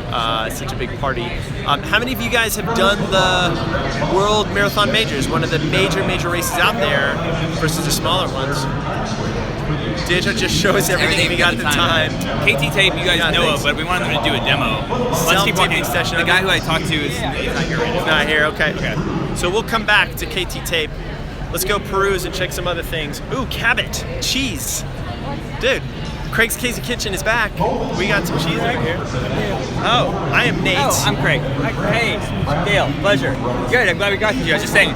It's such a big party. How many of you guys have done the World Marathon Majors, one of the major races out there versus the smaller ones? Deja just shows everything we got at the time. KT Tape, you guys know thanks. of, but we wanted them to do a demo. Let's keep Self-taping walking. session. The guy who I talked to is not here right now. Not here, okay. So we'll come back to KT Tape. Let's go peruse and check some other things. Ooh, Cabot, cheese. Dude, Craig's Casey Kitchen is back. We got some cheese right here. Oh, I am Nate. Oh, I'm Craig. Hey, Dale, pleasure. Good, I'm glad we got to you. I was just saying.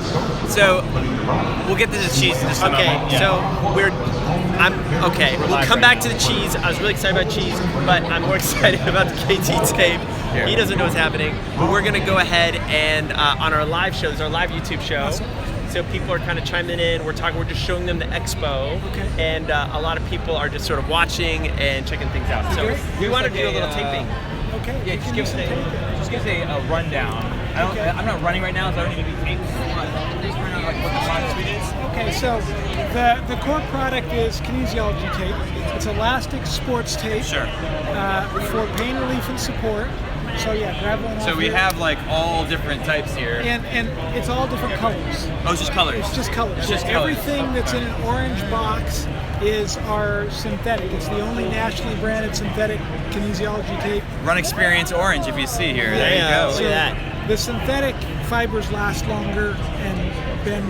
So, we'll get to the cheese in just a moment. We'll come back to the cheese. I was really excited about cheese, but I'm more excited about the KT Tape. He doesn't know what's happening, but we're gonna go ahead and on our live show, this is our live YouTube show. So people are kind of chiming in. We're just showing them the expo, and a lot of people are just sort of watching and checking things out. So we want to do a little taping. Okay. Yeah, just give us a rundown. I'm not running right now, so I don't need to be taped. Just run out like what the product suite is. Okay, so the core product is kinesiology tape. It's elastic sports tape for pain relief and support. So yeah, grab one. So we have like all different types here. And it's all different colors. Oh, it's just colors. It's just colors. It's just colors. Everything that's in an orange box is our synthetic. It's the only nationally branded synthetic kinesiology tape. Run Experience Orange, if you see here. There you go. Look at that. The synthetic fibers last longer, and then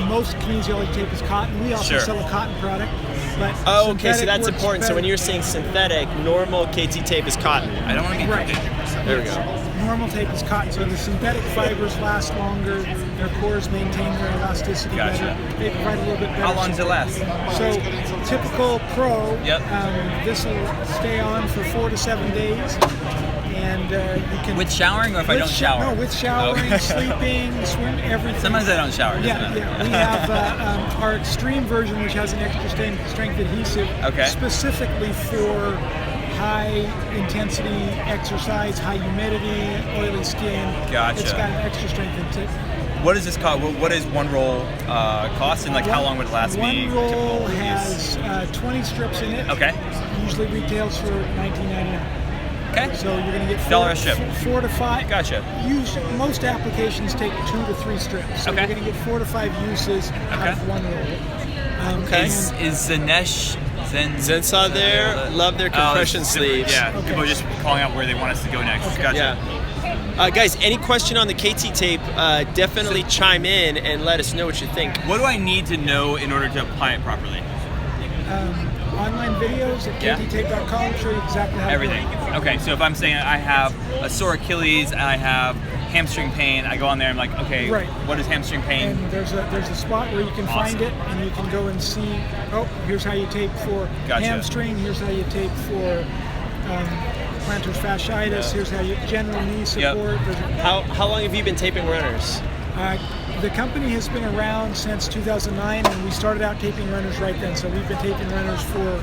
most kinesiology tape is cotton. We also sell a cotton product. But okay, so that's important. So when you're saying synthetic, normal KT Tape is cotton. I don't want to be ridiculous. There we go. Normal tape is cotton, so the synthetic fibers last longer, their cores maintain their elasticity better. They provide a little bit better. How long does it last? So typical pro, this will stay on for 4 to 7 days. And you can... With showering or if I don't shower? No, with showering, sleeping, swim, everything. Sometimes I don't shower. Yeah. We have our extreme version, which has an extra strength adhesive, specifically for high intensity exercise, high humidity, oily skin. Gotcha. It's got an extra strength adhesive. What does this cost? What does one roll cost, and like how long would it last me? One roll has 20 strips in it. Okay. Usually retails for $19.99. Okay. So you're going to get $1 a ship. 4 to 5. Gotcha. Most applications take 2 to 3 strips. So you're going to get 4 to 5 uses out of one roll. Is Zanesh Zensaw there? Love their compression sleeves. Yeah. People are just calling out where they want us to go next. Gotcha. Yeah. Guys, any question on the KT Tape, definitely chime in and let us know what you think. What do I need to know in order to apply it properly? Online videos at kttape.com show you exactly how everything. to do it. Okay, so if I'm saying I have a sore Achilles, I have hamstring pain, I go on there and I'm like, okay, what is hamstring pain? And there's a spot where you can find it, and you can go and see, here's how you tape for hamstring, here's how you tape for plantar fasciitis, here's how you general knee support. How long have you been taping runners? The company has been around since 2009, and we started out taping runners right then. So we've been taping runners for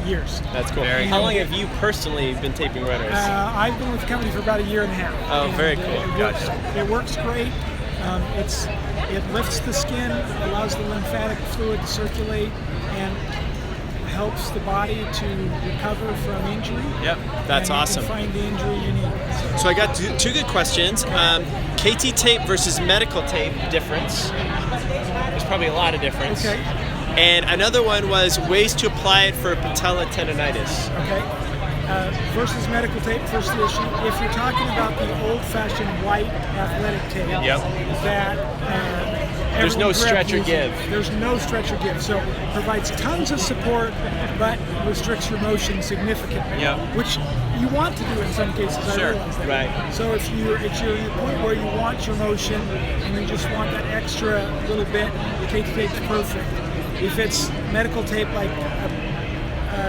years. That's cool. How long have you personally been taping runners? I've been with the company for about a year and a half. Oh, very cool. It works great. It lifts the skin, allows the lymphatic fluid to circulate, and helps the body to recover from injury. Yep, that's awesome. You can find the injury you need. So I got two good questions. KT tape versus medical tape difference. There's probably a lot of difference. Okay. And another one was ways to apply it for patella tendonitis. Okay. Versus medical tape, first issue. If you're talking about the old-fashioned white athletic tape, there's no stretch or give. There's no stretch or give. So it provides tons of support, but restricts your motion significantly, which you want to do in some cases. I realize that. Right. So if you're at your point where you want your motion and you just want that extra little bit, KT tape is perfect. If it's medical tape like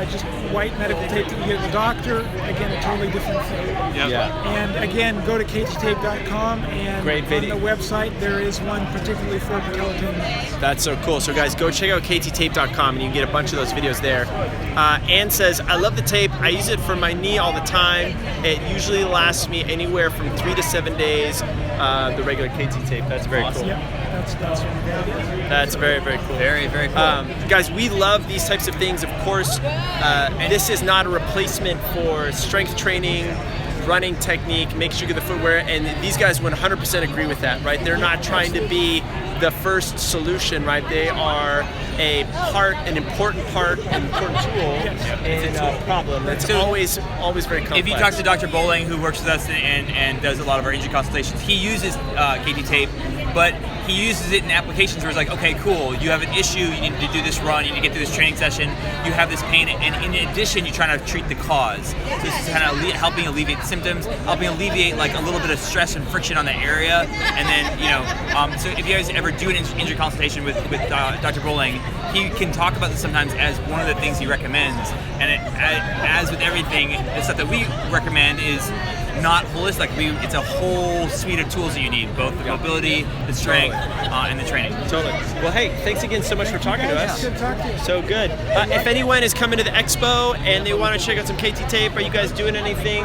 just white medical tape that you get at the doctor, again, a totally different thing. And again, go to kttape.com, and great video. On the website there is one particularly for patella tendonitis. That's so cool. So guys, go check out kttape.com and you can get a bunch of those videos there. Ann says, I love the tape. I use it for my knee all the time. It usually lasts me anywhere from 3 to 7 days. The regular KT tape. That's very cool. That's very, very cool. Very, very cool. Guys, we love these types of things. Of course, this is not a replacement for strength training, running technique, make sure you get the footwear, and these guys 100% agree with that, right? They're not trying to be the first solution, right? They are an important part, an important tool in a problem that's always very complex. If you talk to Dr. Bowling, who works with us and does a lot of our injury consultations, he uses KT tape, but he uses it in applications where it's like, okay, cool, you have an issue, you need to do this run, you need to get through this training session, you have this pain, and in addition, you're trying to treat the cause. So this is kind of helping alleviate the symptoms, helping alleviate like a little bit of stress and friction on the area, and then, so if you guys ever do an injury consultation with Dr. Bowling, he can talk about this sometimes as one of the things he recommends, and as with everything, the stuff that we recommend is not holistic. It's a whole suite of tools that you need, both the mobility, the strength, and the training. Totally. Well, hey, thanks again so much for talking to us. Good talking to you. So good. If anyone is coming to the expo and they want to check out some KT tape, are you guys doing anything?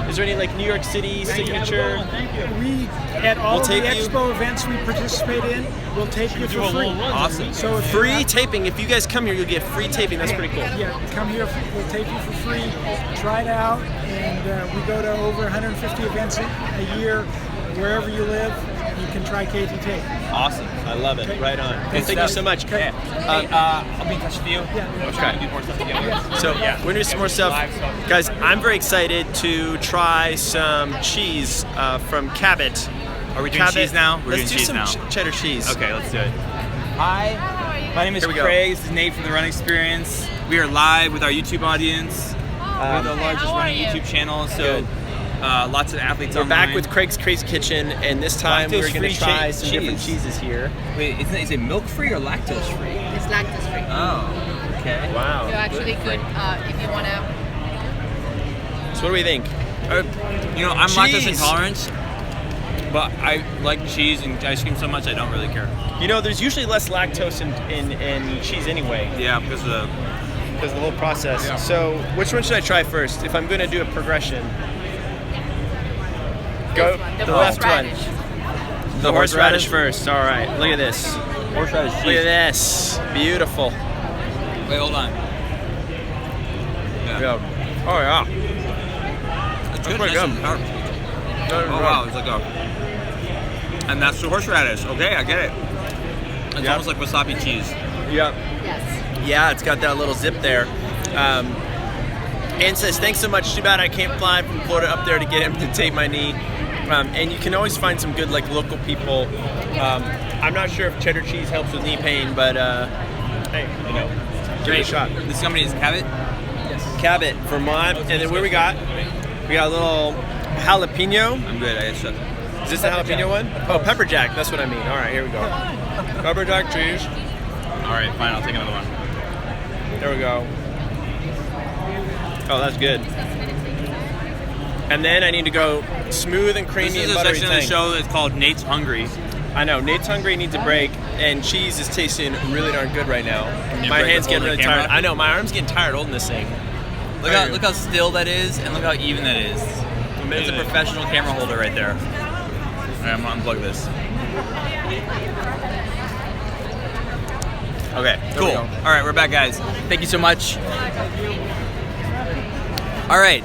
Is there any like New York City signature? We at all of the expo events we participate in, we'll tape you for free. Awesome. So if free taping. If you guys come here, you'll get free taping. That's pretty cool. Yeah, come here. We'll tape you for free. Try it out, and we go to over 150 events a year. Wherever you live, you can try KT tape. Awesome. I love it. Right on. Thank you so much. Okay. I'll be in touch with you. Yeah. We're trying to do more stuff together. So we're gonna do some more stuff. Guys, I'm very excited to try some cheese from Cabot. Are we doing cheese now? We're Let's doing cheese now. Cheddar cheese. Okay, let's do it. Hi, my name is Craig. This is Nate from the Run Experience. We are live with our YouTube audience. We're the largest running YouTube channel, so lots of athletes online. We're back with Craig's Crazy Kitchen, and this time we're going to try some different cheeses here. Wait, is it milk-free or lactose-free? It's lactose-free. Oh, okay. Wow. So actually good if you want to. So what do we think? I'm lactose intolerant, but I like cheese and ice cream so much I don't really care. There's usually less lactose in cheese anyway. Yeah, because of the whole process. Yeah. So which one should I try first if I'm going to do a progression? Go the left one. The horseradish first. All right. Look at this. Horseradish cheese. Look at this. Beautiful. Wait, hold on. Yeah. Oh yeah. It's good. Pretty good. Oh wow, it's like and that's the horseradish. Okay, I get it. It's almost like wasabi cheese. Yep. Yes. Yeah, it's got that little zip there. Ann says, thanks so much. Too bad I can't fly from Florida up there to get him to tape my knee. And you can always find some good local people. I'm not sure if cheddar cheese helps with knee pain, but hey, give it a shot. This company is Cabot? Yes. Cabot, Vermont. And then where we got? We got a little jalapeno. I'm good. I guess so. Is this the jalapeno one? Oh, pepper jack. That's what I mean. All right, here we go. Pepper jack cheese. All right, fine. I'll take another one. There we go. Oh, that's good. And then I need to go smooth and creamy and buttery. This is a section of the show that's called Nate's Hungry. I know, Nate's hungry, needs a break, and cheese is tasting really darn good right now. you My break hand's the getting whole really camera? tired. I know, my arm's getting tired holding this thing. Look how still that is, and look how even that is. It's a professional camera holder right there. All right, I'm gonna unplug this. Okay, cool. All right, we're back, guys. Thank you so much. All right,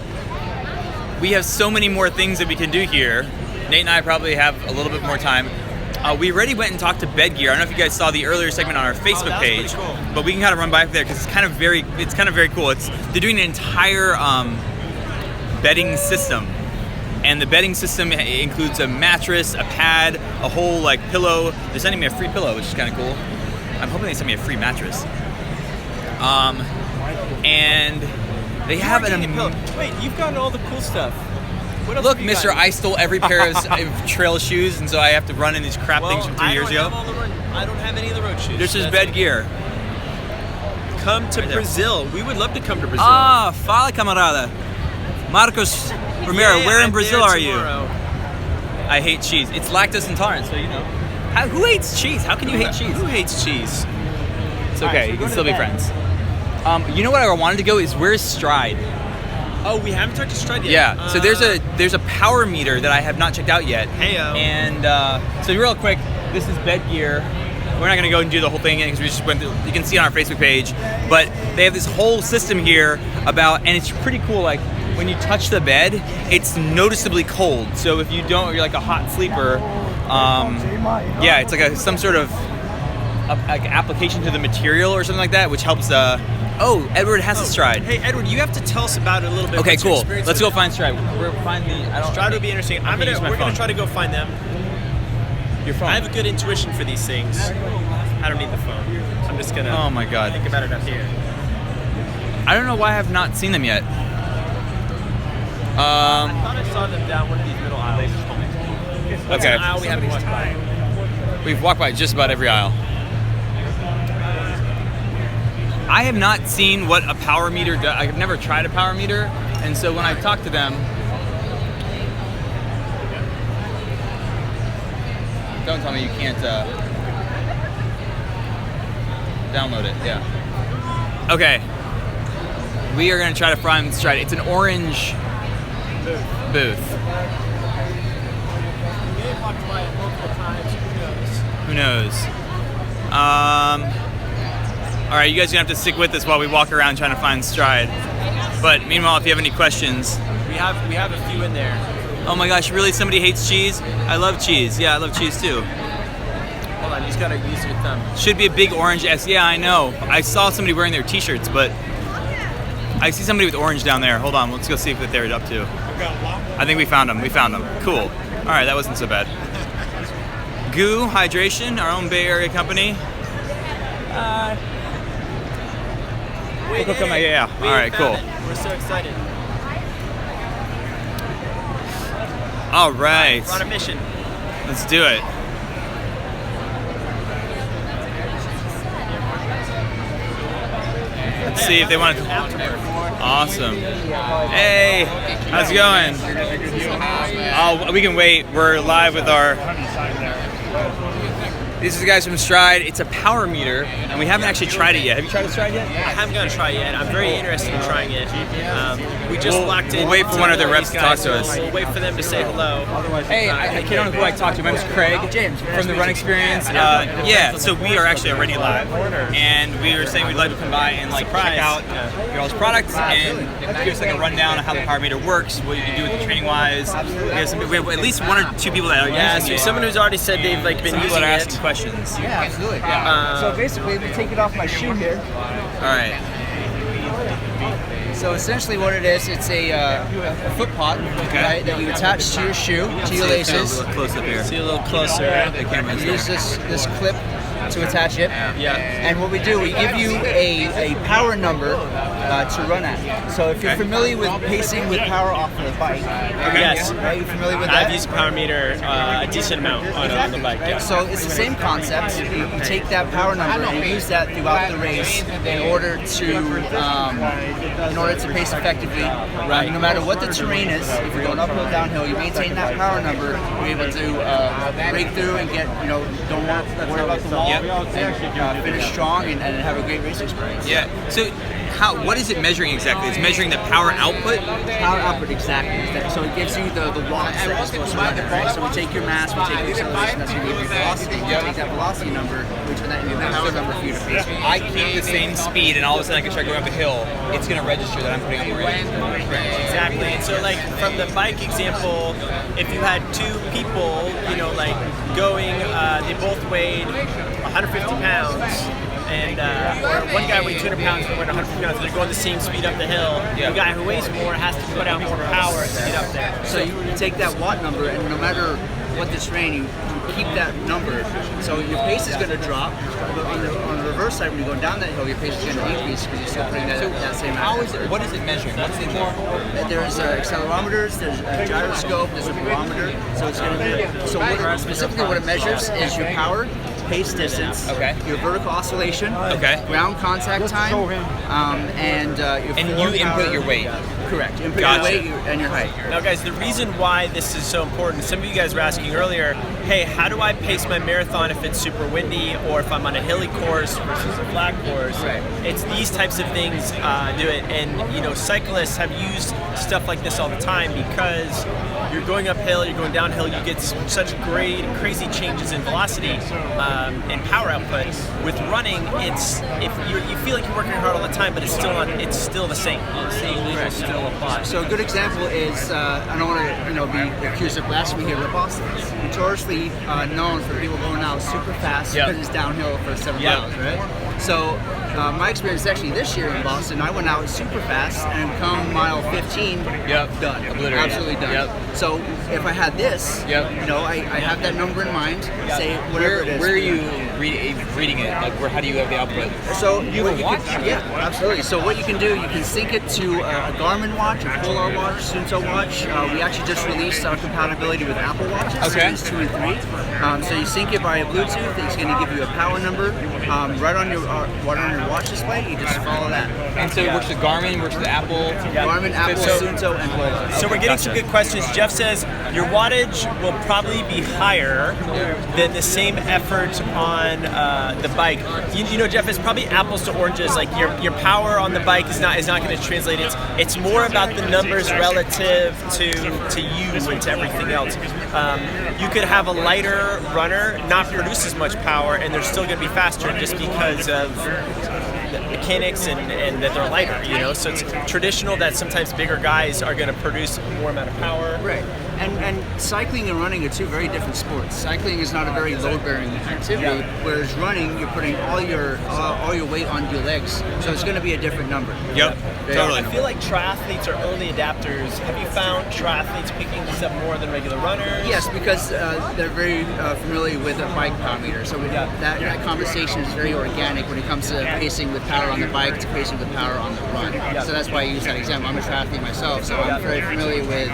we have so many more things that we can do here. Nate and I probably have a little bit more time. We already went and talked to Bed Gear. I don't know if you guys saw the earlier segment on our Facebook page, but we can kind of run by there because it's kind of very cool. They're doing an entire bedding system, and the bedding system includes a mattress, a pad, a whole like pillow. They're sending me a free pillow, which is kind of cool. I'm hoping they send me a free mattress. And they have Wait, you've gotten all the cool stuff. What else Look, have you Mr. gotten? I stole every pair of trail shoes, and so I have to run in these crap things from 3 years ago. I don't have any of the road shoes. This is Bed Gear. Come to Brazil. We would love to come to Brazil. Ah, fala, camarada. Marcos Romero, where in Brazil are you? I hate cheese. It's lactose intolerant, so you know. Who hates cheese? How can you hate cheese? Who hates cheese? It's okay. You can still be friends. You know what I wanted to go is where's Stride? Oh, we haven't talked to Stride yet. Yeah. So there's a power meter that I have not checked out yet. Heyo. And so real quick, this is Bed Gear. We're not gonna go and do the whole thing because we just went through. You can see it on our Facebook page, but they have this whole system here and it's pretty cool. Like when you touch the bed, it's noticeably cold. So if you're like a hot sleeper. Yeah, it's like some sort of like application to the material or something like that, which helps. Edward has a Stride. Hey, Edward, you have to tell us about it a little bit. Okay, What's your cool. experience Let's with go find Stride. Stride would be interesting. We're gonna try to go find them. Your phone. I have a good intuition for these things. I don't need the phone. I'm just gonna. Oh my God. Think about it up here. I don't know why I have not seen them yet. I thought I saw them down one of these middle aisles. What's Okay. an aisle we haven't walked by? We've walked by just about every aisle. I have not seen what a power meter does. I've never tried a power meter, and so when I talk to them, don't tell me you can't download it. Yeah. Okay. We are gonna try to find Stride. It's an orange booth. We may have walked by it multiple times. Who knows? All right, you guys are gonna have to stick with us while we walk around trying to find Stride. But meanwhile, if you have any questions, We have a few in there. oh my gosh, really? Somebody hates cheese? I love cheese. Yeah, I love cheese too. Hold on, you just gotta use your thumb. Should be a big orange S. Yeah, I know. I saw somebody wearing their T-shirts, but I see somebody with orange down there. Hold on, let's go see what they're up to. I think we found them. Cool. All right, that wasn't so bad. Goo Hydration, our own Bay Area company. Yeah. All right, cool. We're so excited. All right. We're on a mission. Let's do it. Let's see if they want to. Awesome. Hey, how's it going? Oh, we can wait. We're live with our. These are the guys from Stride. It's a power meter, and we haven't actually tried it yet. Have you tried the Stride yet? I haven't gonna try it yet. I'm very interested in trying it. We just locked in. We'll wait for one of their reps to talk to us. We'll wait for them to say hello. Hey, I don't know who I talked to. My name is Craig from the Run Experience. Yeah, so we are actually already live, and we were saying we'd like to come by and like check out your all's products and give us like a rundown of how the power meter works, what you can do with it training wise. We have at least one or two people that are using it. Someone who's already said they've like been using it. Asking questions. Yeah, absolutely. So basically, we take it off my shoe here. All right. So essentially, what it is, it's a foot pod, right, that you attach to your shoe, to your laces. A little close up here. See a little closer. You use this clip to attach it. Yeah. And what we do, we give you a power number to run at. So if you're familiar with pacing with power off of the bike, Yes. right? You familiar with that? I've used a power meter a decent amount on the bike. Yeah. So it's the same concept. You take that power number and use that throughout the race in order to pace effectively. Right. No matter what the terrain is, if you're going uphill, downhill, you maintain that power number. You're able to break through and get, don't worry about the wall, and finish strong and have a great race experience. Yeah. So, what is it measuring exactly? It's measuring the power output? Power output, exactly. So it gives you the watts that you're supposed to run at, right? So we take your mass, we take your acceleration, that's going to give you velocity. We take that velocity number, we turn that into a power number for you to pace. I keep the same speed, and all of a sudden I can start going up a hill. It's going to register that I'm putting on the race. Exactly. And so, like, from the bike example, if you had two people, going, they both weighed 150 pounds, and or one guy weighed 200 pounds and weighed 150 pounds, they're going the same speed up the hill. The guy who weighs more has to put out more power to get up there. So you take that watt number, and no matter what the terrain, you keep that number. So your pace is going to drop. But on the reverse side, when you're going down that hill, your pace is going to decrease because you're still putting that same amount. What is it measuring? What's in there? There's accelerometers, there's a gyroscope, there's a barometer. So it's going to be. So specifically, what it measures is your power, pace distance, your vertical oscillation, ground contact time, and your you input your weight. Correct. Input your weight and your height. Now, guys, the reason why this is so important, some of you guys were asking earlier, hey, how do I pace my marathon if it's super windy or if I'm on a hilly course versus a flat course? Right. It's these types of things do it. And, cyclists have used stuff like this all the time because you're going uphill, you're going downhill, you get such great, crazy changes in velocity and power output. With running, it's you feel like you're working hard all the time, but it's still not. It's still the same. The same rules still apply. So a good example is I don't want to be accused of blasphemy here, but Boston is notoriously known for people going out super fast because it's downhill for 7 miles, right? So my experience actually this year in Boston, I went out super fast and come mile 15, done, absolutely done. So if I had this, I have that number in mind. Say whatever it is. Where are you reading it? Like, how do you have the output? So you have a watch? Yeah, absolutely. So what you can do, you can sync it to a Garmin watch, a Polar watch, Suunto watch. We actually just released our compatibility with Apple watches, Series 2 and 3. So you sync it by Bluetooth. It's going to give you a power number right on your watch display. You just follow that. And so it works with Garmin, works with Apple. Garmin, Apple, Suunto, and Polar. So we're getting some good questions. Jeff says your wattage will probably be higher than the same effort on the bike. Jeff, it's probably apples to oranges. Like your power on the bike is not going to translate. It's more about the numbers relative to you and to everything else. You could have a lighter runner not produce as much power, and they're still going to be faster just because of the mechanics and that they're lighter. So it's traditional that sometimes bigger guys are going to produce more amount of power. Right. And cycling and running are two very different sports. Cycling is not a very load-bearing activity, whereas running, you're putting all your weight on your legs, so it's going to be a different number. Yep, totally. I feel like triathletes are early adapters. Have you found triathletes picking this up more than regular runners? Yes, because they're very familiar with a bike power meter, so that conversation is very organic when it comes to pacing with power on the bike to pacing with power on the run. So that's why I use that example. I'm a triathlete myself, so I'm very familiar with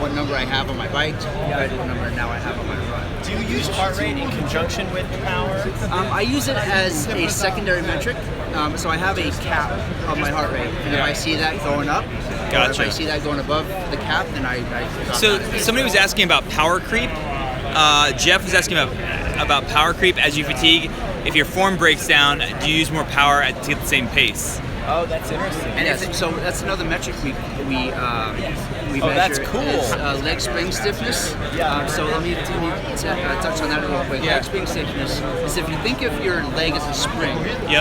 what number I have on my bike compared to what number now I have on my run. Do you use heart rate in conjunction with power? I use it as a secondary metric. So I have a cap of my heart rate, and if I see that going up, or if I see that going above the cap, then I So somebody was asking about power creep. Jeff was asking about power creep as you fatigue. If your form breaks down, do you use more power to get the same pace? Oh, that's interesting. And so that's another metric we measure. That's cool. Is, leg spring stiffness. So let me touch on that real quick. Leg spring stiffness is if you think of your leg as a spring.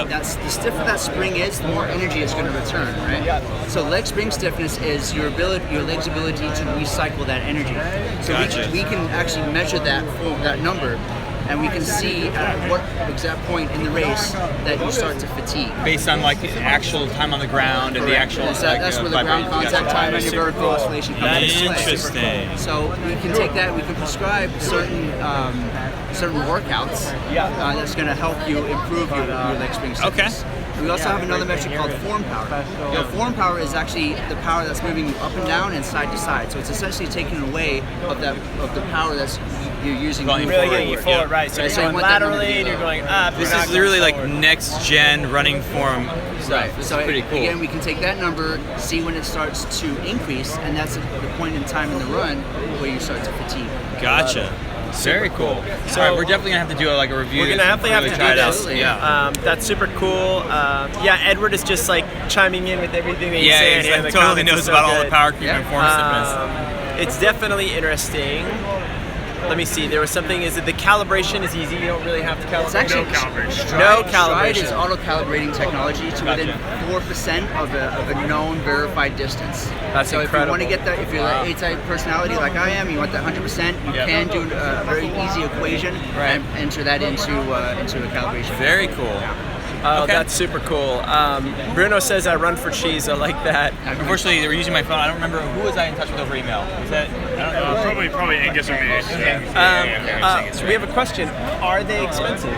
That's the stiffer that spring is, the more energy it's going to return, right? So leg spring stiffness is your leg's ability to recycle that energy. So we can actually measure that number. And we can see at what exact point in the race that you start to fatigue. Based on like the actual time on the ground and the actual. That's where the ground contact time and your vertical oscillation comes into play. Interesting. So we can take that. We can prescribe certain workouts. That's going to help you improve your leg spring stiffness. We also have another metric called form power. Form power is actually the power that's moving you up and down and side to side. So it's essentially taking away of the power that's you're using. Really getting you forward, right? So you're going laterally and you're going up. This is literally like next gen running form stuff. Right. This So is pretty cool. again, we can take that number, see when it starts to increase, and that's the point in time in the run where you start to fatigue. Gotcha. Very cool. So we're definitely gonna have to do a review. We're gonna definitely have to do this. Yeah. That's super cool. Yeah, Edward is just like chiming in with everything that you say. Yeah, he totally knows about all the power creep and form stiffness. It's definitely interesting. Let me see. There was something. Is it the calibration is easy? You don't really have to calibrate. It's actually no calibration. Stride is auto-calibrating technology to within 4% of a known verified distance. That's so incredible. if you want to get that, if you're an A-type personality like I am, you want that 100%. You can do a very easy equation and enter that into a calibration. Very cool. Oh, that's super cool. Bruno says I run for cheese. I like that. Unfortunately, they were using my phone. I don't remember who was I in touch with over email. Was that? I don't know. Probably Angus or me. So we have a question. Are they expensive?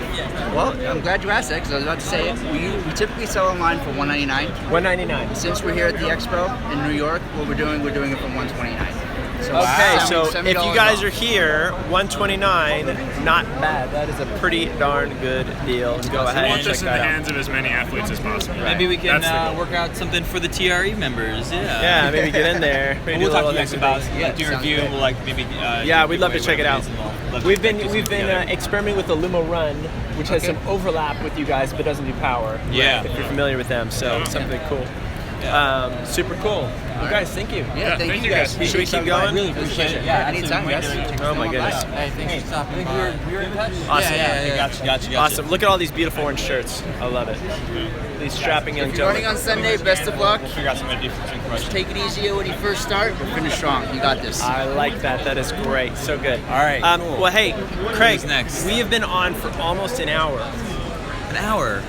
Well, I'm glad you asked that because I was about to say it. We typically sell online for $199. $199. Since we're here at the expo in New York, we're doing it for $129. So okay, so $70 if you guys off. are here, $129, not bad. That is a pretty darn good deal. Go ahead. We want and this check in the that out. hands of as many athletes as possible. Maybe we can work out something for the TRE members. Yeah. Yeah, maybe get in there. Maybe We'll do a talk to little you guys about things. do a review. We'll like maybe. Yeah, we'd love to check it out. We've been together. experimenting with the Lumo Run, which has some overlap with you guys, but doesn't do power. Yeah. If you're familiar with them, so something cool. Super cool. Well, guys, thank you. Yeah, thank you guys. Should we keep going? Really appreciate it. Yeah, anytime, guys. Oh my goodness. Hey, thanks for stopping by. We were in touch. Awesome. Yeah. Gotcha. Awesome. Look at all these beautiful orange shirts. I love it. These strapping young If you're running gentlemen. on Sunday, best of luck. Figure out something to do for drink rush. Take it easy when you first start, but finish strong. You got this. I like that. That is great. So good. All right. Cool. Well, hey, Craig. Who's next? We have been on for almost an hour. An hour.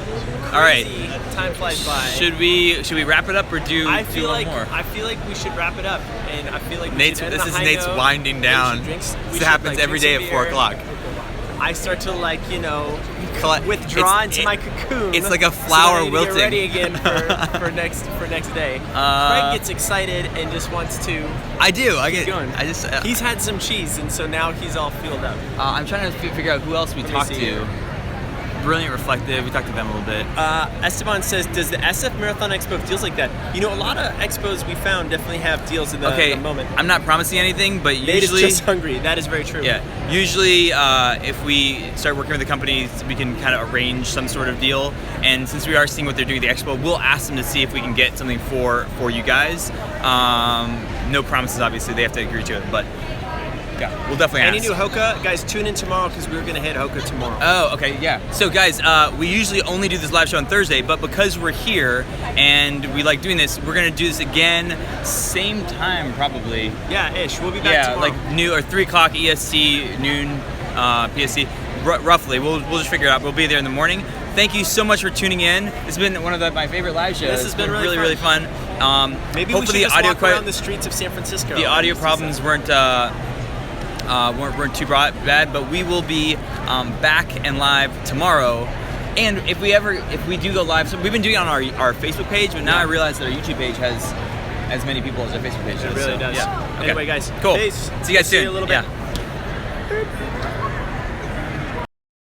All right. Time flies by. Should we wrap it up or do I a feel little like more? I feel like we should wrap it up, and I feel like Nate's. This is Nate's winding down. This happens every day at 4 o'clock. I start to withdraw into my cocoon. It's like a flower so that I wilting. Get ready again for next day. Craig gets excited and just wants to. I do. Keep going. He's had some cheese, and so now he's all filled up. I'm trying to figure out who else we talked to. Brilliant Reflective. We talked to them a little bit. Esteban says, does the SF Marathon Expo have deals like that? You know, a lot of expos we found definitely have deals in the moment. I'm not promising anything, but Nate usually... is just hungry. That is very true. Yeah. Usually, if we start working with the companies, we can kind of arrange some sort of deal. And since we are seeing what they're doing at the expo, we'll ask them to see if we can get something for you guys. No promises, obviously. They have to agree to it, but... Yeah, we'll definitely ask. Any new Hoka? Guys, tune in tomorrow because we're going to hit Hoka tomorrow. Oh, okay, yeah. So guys, we usually only do this live show on Thursday, but because we're here and we like doing this, we're going to do this again, same time probably. Yeah, ish. We'll be back tomorrow. Like noon or 3 o'clock EST, noon PST, roughly. We'll just figure it out. We'll be there in the morning. Thank you so much for tuning in. It's been one of my favorite live shows. This has been really fun. Maybe hopefully we should just walk around the streets of San Francisco. The audio problems weren't too bad, but we will be back and live tomorrow. And if we do go live, so we've been doing it on our Facebook page, but now I realize that our YouTube page has as many people as our Facebook page does. It really does. Yeah. Okay. Anyway, guys, cool. Peace. See you guys soon. See you in a little bit. Yeah.